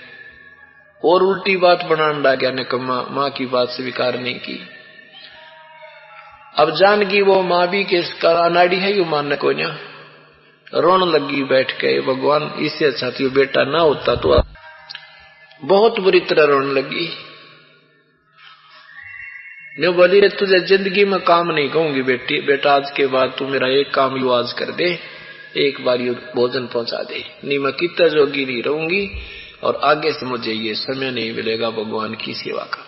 और उल्टी बात बनाने लग गया निकम्मा, माँ की बात स्वीकार नहीं की। अब जान की वो माँ भी के अनाड़ी है, यू मानने को ना, रोने लगी बैठ के, भगवान इससे अच्छा थी बेटा ना होता तो। बहुत बुरी तरह रोने लगी। मैं बोली, तुझे जिंदगी में काम नहीं कहूंगी बेटी, बेटा आज के बाद तू मेरा एक काम यू आज कर दे, एक बार यू भोजन पहुंचा दे, नहीं मैं कितना जोगी नहीं रहूंगी, और आगे से मुझे ये समय नहीं मिलेगा भगवान की सेवा का।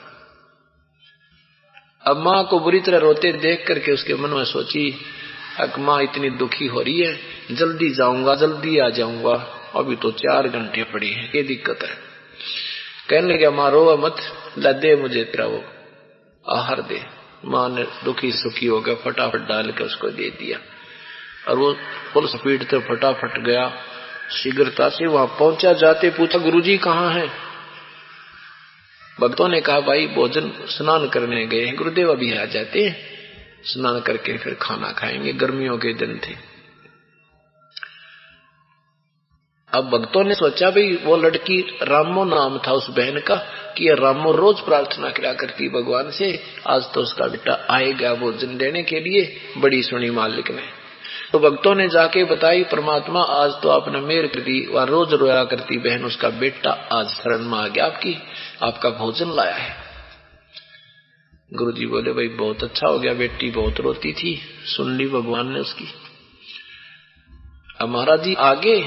अब माँ को बुरी तरह रोते देख करके उसके मन में सोची, अक माँ इतनी दुखी हो रही है, जल्दी जाऊंगा, जल्दी आ जाऊंगा, अभी तो 4 घंटे पड़ी है, ये दिक्कत है। कहने लगा मारो मत, दे मुझे तेरा वो आहार दे। मां ने दुखी सुखी हो गया, फटाफट डाल के उसको दे दिया और वो फुल स्पीड से फटाफट गया, शीघ्रता से वहां पहुंचा। जाते पूछा गुरुजी कहाँ हैं? भक्तों ने कहा भाई भोजन स्नान करने गए हैं, गुरुदेव अभी आ जाते हैं, स्नान करके फिर खाना खाएंगे, गर्मियों के दिन थे। अब भक्तों ने सोचा भाई वो लड़की रामो नाम था उस बहन का कि रामो रोज प्रार्थना किया करती भगवान से, आज तो उसका बेटा आएगा भोजन देने के लिए, बड़ी सुनी मालिक ने। तो भक्तों ने जाके बताई परमात्मा आज तो आपने मेहर कर दी, वह रोज रोया करती बहन उसका बेटा आज शरण में आ गया, आपका भोजन लाया है। गुरुजी बोले भाई बहुत अच्छा हो गया, बेटी बहुत रोती थी, सुन ली भगवान ने उसकी। अब महाराज जी आगे,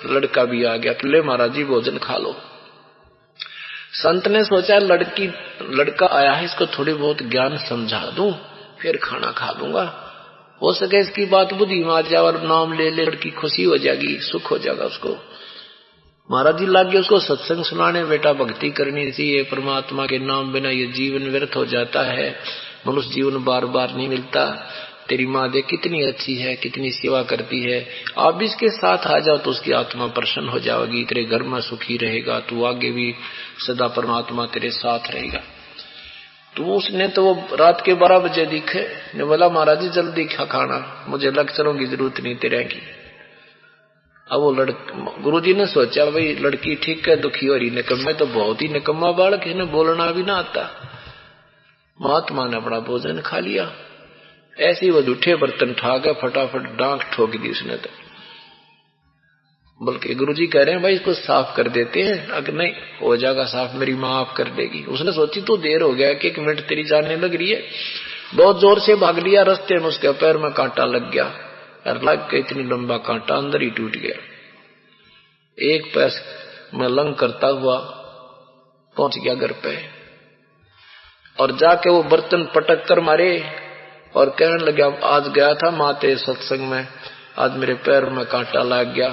लड़का भी आ गया, ले महाराज जी भोजन खा लो। संत ने सोचा लड़का आया है, इसको थोड़ी बहुत ज्ञान समझा दूं, फिर खाना खा लूंगा, हो सके इसकी बात बुद्धि में आ जाए और नाम ले ले, लड़की खुशी हो जाएगी, सुख हो जाएगा उसको। महाराज जी लागे उसको सत्संग सुनाने, बेटा भक्ति करनी चाहिए, परमात्मा के नाम बिना ये जीवन व्यर्थ हो जाता है, मनुष्य जीवन बार बार नहीं मिलता। तेरी माँ देख कितनी अच्छी है, कितनी सेवा करती है, आप भी इसके साथ आ जाओ तो उसकी आत्मा प्रसन्न हो जाएगी, तेरे घर में सुखी रहेगा, तू आगे भी सदा परमात्मा तेरे साथ रहेगा। तो उसने तो वो रात के 12 बजे दिखे, ने बोला महाराज जी जल्दी खाना, मुझे लेक्चरों की जरूरत नहीं तेरे की। अब वो गुरुजी ने सोचा भाई लड़की ठीक है, दुखी हो रही, निकम्मे तो बहुत ही निकम्मा बालक है, इन्हें बोलना भी ना आता। महात्मा ने अपना भोजन खा लिया, ऐसे ही वो जूठे बर्तन ठा गया, फटाफट डांक ठोक दी उसने तो। बल्कि गुरुजी कह रहे हैं भाई इसको साफ कर देते हैं, अगर नहीं हो जाएगा साफ, मेरी माँ आप कर देगी। उसने सोची तो देर हो गया कि 1 मिनट तेरी जाने लग रही है, बहुत जोर से भाग लिया, रास्ते में उसके पैर में कांटा लग गया और लग के इतनी लंबा कांटा अंदर ही टूट गया। एक पैर में लंग करता हुआ पहुंच गया घर पे और जाके वो बर्तन पटक कर मारे और कहने लगा आज गया था माते सत्संग में, आज मेरे पैर में कांटा लग गया,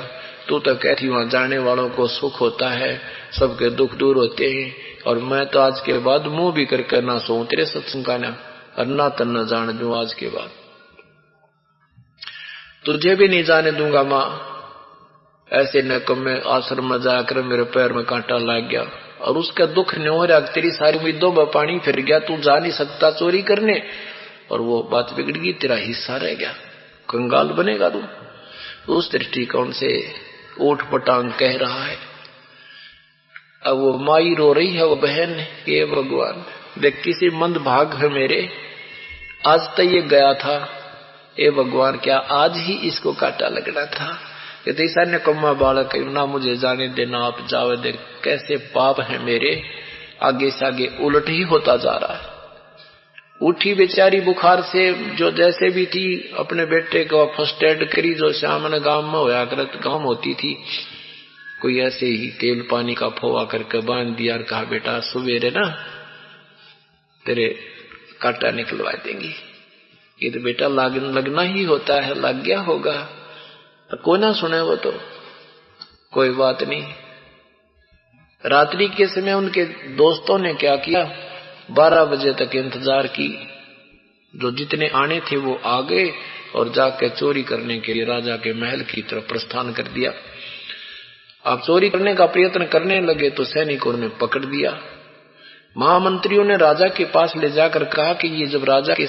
तू तो कहती वहां जाने वालों को सुख होता है, सबके दुख दूर होते हैं, और मैं तो आज के बाद मुंह भी करके ना सोऊं तेरे सत्संग का ना, और ना तन न जाने दूं, आज के बाद तुझे भी नहीं जाने दूंगा माँ। ऐसे निकम्मे आश्रम में जाकर मेरे पैर में कांटा लग गया और उसका दुख नहीं हो रहा, तेरी सारी उम्मीदों में पानी फिर गया, तू जा नहीं सकता चोरी करने, और वो बात बिगड़ गई, तेरा हिस्सा रह गया, कंगाल बनेगा तू। उस दृष्टिकोण से ऊट पटांग कह रहा है। अब वो माई रो रही है, वो बहन, ये भगवान देख किसी मंद भाग है मेरे, आज तक ये गया था, ये भगवान क्या आज ही इसको कांटा लगना था। ये तो ऐसा निकम्मा बालक है, ना मुझे जाने देना, आप जावे दे, कैसे पाप है मेरे, आगे से आगे उलट ही होता जा रहा है। उठी बेचारी बुखार से, जो जैसे भी थी, अपने बेटे को फर्स्ट एड करी, जो सामने गांव में होया करत गांव होती थी, कोई ऐसे ही तेल पानी का फोवा करके बांध दिया और कहा बेटा सवेरे ना तेरे कांटा निकलवा देंगी। ये तो बेटा लगना ही होता है, लग गया होगा, तो कोई ना सुने वो तो कोई बात नहीं। रात्रि के समय उनके दोस्तों ने क्या किया, 12 बजे तक इंतजार की, जो जितने आने थे वो आ गए और जाकर चोरी करने के लिए राजा के महल की तरफ प्रस्थान कर दिया। आप चोरी करने का प्रयत्न करने लगे तो सैनिकों ने पकड़ दिया। महामंत्रियों ने राजा के पास ले जाकर कहा कि ये जब राजा के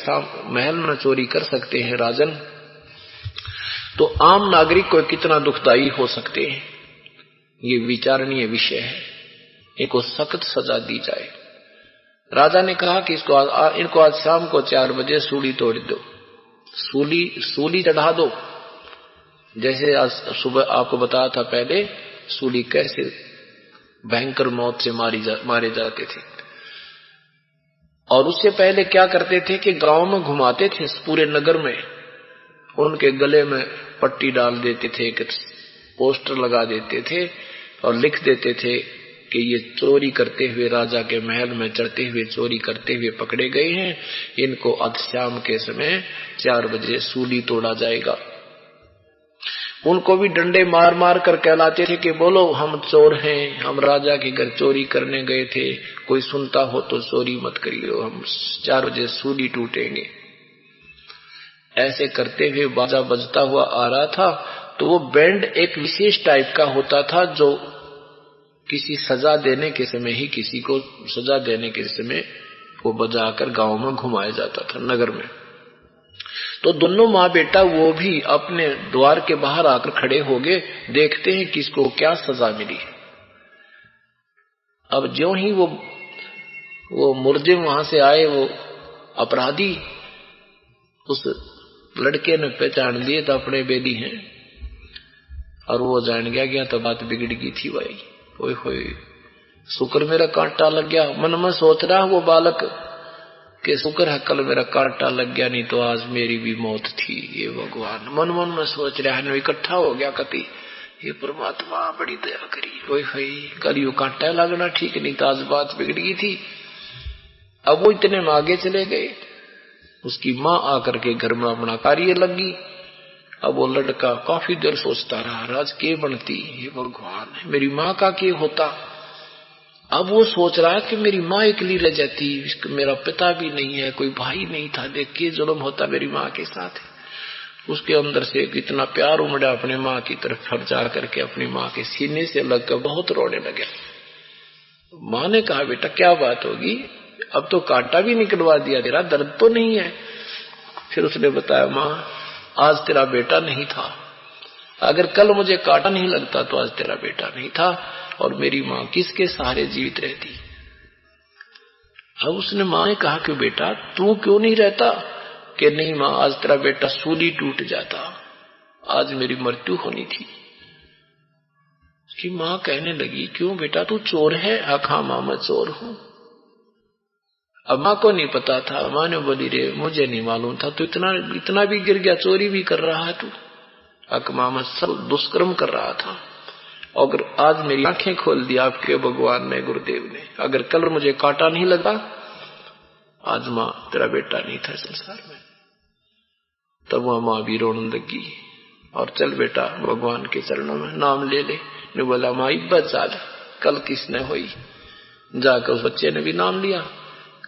महल में चोरी कर सकते हैं राजन, तो आम नागरिक को कितना दुखदायी हो सकते हैं, ये विचारणीय विषय है, इनको सख्त सजा दी जाए। राजा ने कहा कि इनको आज शाम को 4 बजे सूली तोड़ दो, सूली चढ़ा दो, जैसे आज सुबह आपको बताया था पहले सूली कैसे भयंकर मौत से मारे जाते थे। और उससे पहले क्या करते थे कि गांव में घुमाते थे पूरे नगर में, उनके गले में पट्टी डाल देते थे, एक पोस्टर लगा देते थे और लिख देते थे कि ये चोरी करते हुए राजा के महल में चढ़ते हुए चोरी करते हुए पकड़े गए हैं, इनको आज शाम के समय 4 बजे सूली तोड़ा जाएगा। उनको भी डंडे मार मार कर कहलाते थे कि बोलो हम चोर हैं, हम राजा के घर चोरी करने गए थे, कोई सुनता हो तो चोरी मत करियो, हम 4 बजे सूली टूटेंगे। ऐसे करते हुए बाजा बजता हुआ आ रहा था। तो वो बैंड एक विशेष टाइप का होता था जो किसी सजा देने के समय ही, किसी को सजा देने के समय वो बजाकर गांव में घुमाया जाता था, नगर में। तो दोनों माँ बेटा वो भी अपने द्वार के बाहर आकर खड़े हो गए, देखते हैं किसको क्या सजा मिली। अब ज्यों ही वो मुर्जिम वहां से आए, वो अपराधी, उस लड़के ने पहचान लिए तो अपने बेली हैं, और वो जान गया तो बात बिगड़ गई थी भाई। ओए होए, शुक्र मेरा कांटा लग गया। मन में सोच रहा वो बालक कि शुक्र है कल मेरा कांटा लग गया, नहीं तो आज मेरी भी मौत थी। ये भगवान मन मन में सोच रहा है, इकट्ठा हो गया कति, ये परमात्मा बड़ी दया करी। ओए होए, कल यू कांटा लगना ठीक नहीं, तो आज बात बिगड़ गई थी। अब वो इतने में आगे चले गए, उसकी माँ आकर के घर में अपना कार्य लगी। अब वो लड़का काफी देर सोचता रहा, राज के बनती, ये भगवान है, मेरी माँ का क्या होता। अब वो सोच रहा है कि मेरी माँ अकेली रह जाती, मेरा पिता भी नहीं है, कोई भाई नहीं था, देख के जुल्म होता मेरी माँ के साथ। उसके अंदर से इतना प्यार उमड़ा अपने माँ की तरफ, फट जा करके अपनी माँ के सीने से लगकर बहुत रोने लगे। माँ ने कहा, बेटा क्या बात होगी, अब तो कांटा भी निकलवा दिया, तेरा दर्द तो नहीं है। फिर उसने बताया, माँ आज तेरा बेटा नहीं था, अगर कल मुझे कांटा नहीं लगता तो आज तेरा बेटा नहीं था, और मेरी माँ किसके सहारे जीवित रहती। अब उसने माँ ने कहा कि बेटा तू क्यों नहीं रहता, कि नहीं माँ आज तेरा बेटा सूली टूट जाता, आज मेरी मृत्यु होनी थी। कि माँ कहने लगी, क्यों बेटा तू चोर है। हाँ माँ मैं चोर हूं। अब माँ को नहीं पता था, माँ ने बोली, रे मुझे नहीं मालूम था, तू इतना भी गिर गया, चोरी भी कर रहा है तू। माँ मैं सब दुष्कर्म कर रहा था, अगर आज मेरी आंखें खोल दी आपके भगवान ने, गुरुदेव ने, अगर कल मुझे कांटा नहीं लगा, आज माँ तेरा बेटा नहीं था संसार में। तब वह माँ भी रोने लगी, और चल बेटा भगवान के चरणों में नाम ले ले। ने बोला, माँ इब्बत चाल, कल किसने हुई। जाकर उस बच्चे ने भी नाम लिया,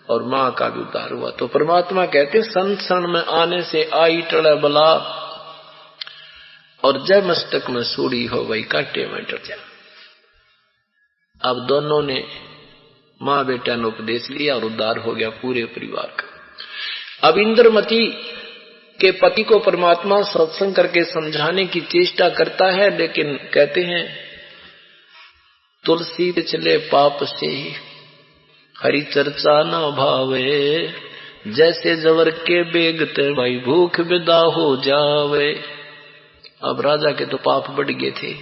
और माँ का भी उद्धार हुआ। तो परमात्मा कहते, संत शरण में आने से आई टले बला, और जय मस्तक में सूड़ी हो वही कांटे में डर जा। अब दोनों ने, माँ बेटा ने उपदेश लिया और उद्धार हो गया पूरे परिवार का। अब इंद्रमती के पति को परमात्मा सत्संग करके समझाने की चेष्टा करता है, लेकिन कहते हैं तुलसी चले पाप से हरि चर्चा न भावे, जैसे जवर के बेगते भाई भूख विदा हो जावे। अब राजा के तो पाप बढ़ गए थे,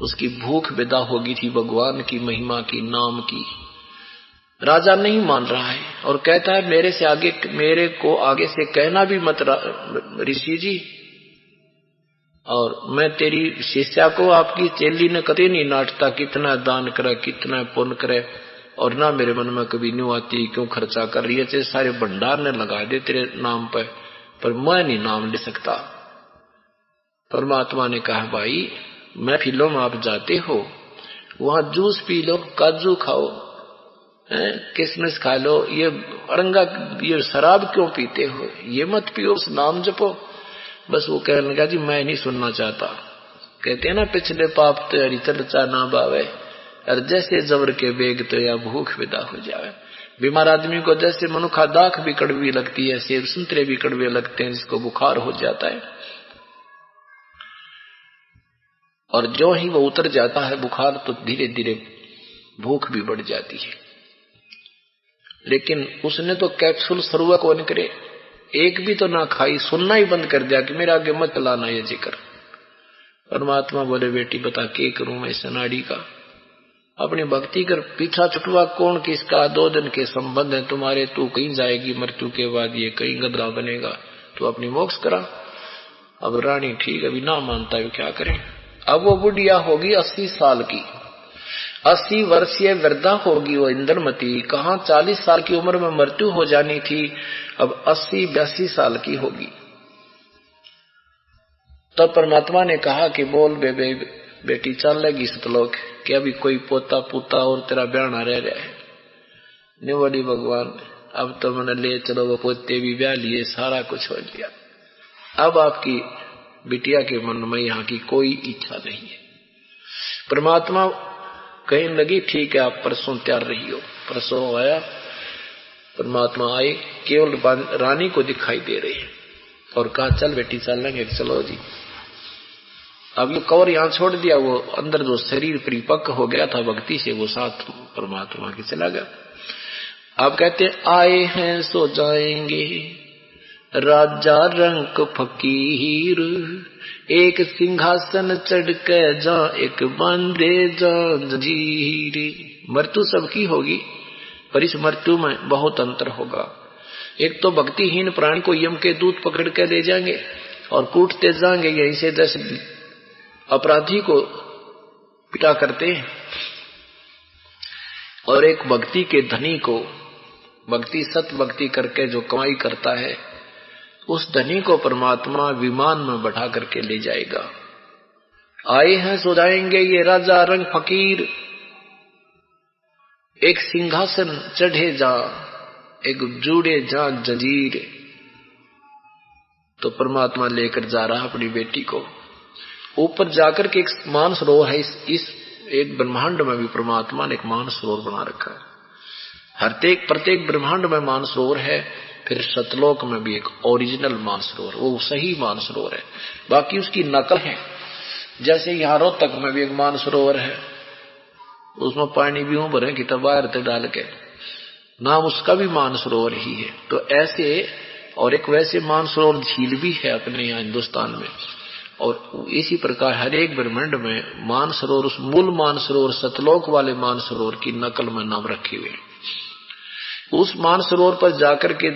उसकी भूख विदा हो गई थी भगवान की महिमा की, नाम की। राजा नहीं मान रहा है और कहता है, मेरे को आगे से कहना भी मत ऋषि जी, और मैं तेरी शिष्या को, आपकी चेली ने कभी नहीं नाटता कितना दान करे, कितना पुण्य करे, और ना मेरे मन में कभी न्यू आती क्यों खर्चा कर रही है, सारे भंडार ने लगा दे तेरे नाम पर मैं नहीं नाम ले सकता। परमात्मा ने कहा, भाई महफिलों में आप जाते हो, वहां जूस पी लो, काजू खाओ, किशमिश खा लो, ये शराब क्यों पीते हो, ये मत पियो, उस नाम जपो। बस वो कहने लगा, जी मैं नहीं सुनना चाहता। कहते हैं ना, पिछले पाप तो हरि चर्चा ना बावे, और जैसे जबर के बेग तो या भूख विदा हो जावे। बीमार आदमी को जैसे मनुखा दाख भी कड़वी लगती है, सेब संतरे भी कड़वे लगते हैं, जिसको बुखार हो जाता है, और जो ही वो उतर जाता है बुखार, तो धीरे धीरे भूख भी बढ़ जाती है। लेकिन उसने तो कैप्सूल सरुआ को निकले, एक भी तो ना खाई, सुनना ही बंद कर दिया कि मेरे आगे मत लाना ये जिक्र। परमात्मा बोले, बेटी बता के करूं मैं इस नाड़ी का, अपनी भक्ति कर, पीछा छुटवा कौन किसका, 2 दिन के संबंध है तुम्हारे, तू कहीं जाएगी मृत्यु के बाद, ये कहीं गदरा बनेगा, तू अपनी मोक्ष करा। अब रानी ठीक अभी ना मानता है, क्या करें। अब वो बुढ़िया होगी 80 साल की, 80 वर्षीय वृद्धा होगी वो इंद्रमती। कहाँ 40 साल की उम्र में मृत्यु हो जानी थी, अब 80-82 साल की होगी। तब परमात्मा ने कहा कि बोल बेटी चल लगी सतलोक, कि अभी कोई पोता पुता और तेरा ब्याह रह रहा है। ने बड़ी भगवान, अब तो मैंने ले चलो, वो पोते भी ब्याह लिए, सारा कुछ हो लिया, अब आपकी बिटिया के मन में यहाँ की कोई इच्छा नहीं है। परमात्मा कहने लगी ठीक है, आप परसों तैयार रही हो। परसों आया, परमात्मा आए, केवल रानी को दिखाई दे रही है और कहा चल बेटी चल लेंगे। चलो जी। अब ये कवर यहाँ छोड़ दिया, वो अंदर जो शरीर परिपक्व हो गया था भक्ति से, वो साथ परमात्मा के चला गया। आप कहते आए हैं सो जाएंगे राजा रंग फकीर, एक सिंहासन चढ़ के जा एक बांधे जा जंजीर। मृत्यु सबकी होगी, पर इस मृत्यु में बहुत अंतर होगा। एक तो भक्तिहीन प्राणी को यम के दूत पकड़ के ले जाएंगे और कूटते जाएंगे, यहीं से 10 अपराधी को पिटा करते हैं, और एक भक्ति के धनी को, भक्ति सत भक्ति करके जो कमाई करता है, उस धनी को परमात्मा विमान में बैठा करके ले जाएगा। आए हैं सो जाएंगे ये राजा रंग फकीर, एक सिंहासन चढ़े जा एक जुड़े जा जंजीर। तो परमात्मा लेकर जा रहा अपनी बेटी को। ऊपर जाकर के एक मानसरोवर है, इस एक ब्रह्मांड में भी परमात्मा ने एक मानसरोवर बना रखा है। प्रत्येक ब्रह्मांड में मानसरोवर है, फिर सतलोक में भी एक ओरिजिनल मानसरोवर, वो सही मानसरोवर है, बाकी उसकी नकल है। जैसे यहाँ रोहतक में भी एक मानसरोवर है, उसमें पानी भी ऊपर है कि बाहर तक डाल के, नाम उसका भी मानसरोवर ही है। तो ऐसे, और एक वैसे मानसरोवर झील भी है अपने यहाँ हिंदुस्तान में, और इसी प्रकार हर एक ब्रह्मांड में मानसरोवर, उस मूल मानसरोवर सतलोक वाले मानसरोवर की नकल में नाम रखे हुए। उस मानसरोवर पर जाकर के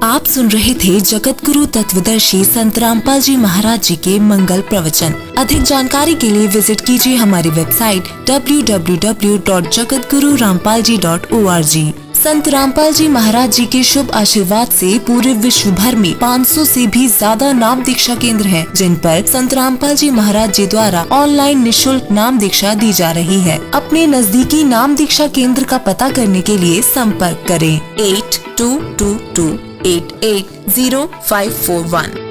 आप सुन रहे थे जगत गुरु तत्वदर्शी संत रामपाल जी महाराज जी के मंगल प्रवचन। अधिक जानकारी के लिए विजिट कीजिए हमारी वेबसाइट www.jagatgururampalji.org। संत रामपाल जी महाराज जी के शुभ आशीर्वाद से पूरे विश्व भर में 500 से भी ज्यादा नाम दीक्षा केंद्र हैं, जिन पर संत रामपाल जी महाराज जी द्वारा ऑनलाइन निशुल्क नाम दीक्षा दी जा रही है। अपने नजदीकी नाम दीक्षा केंद्र का पता करने के लिए संपर्क करें 8222880541।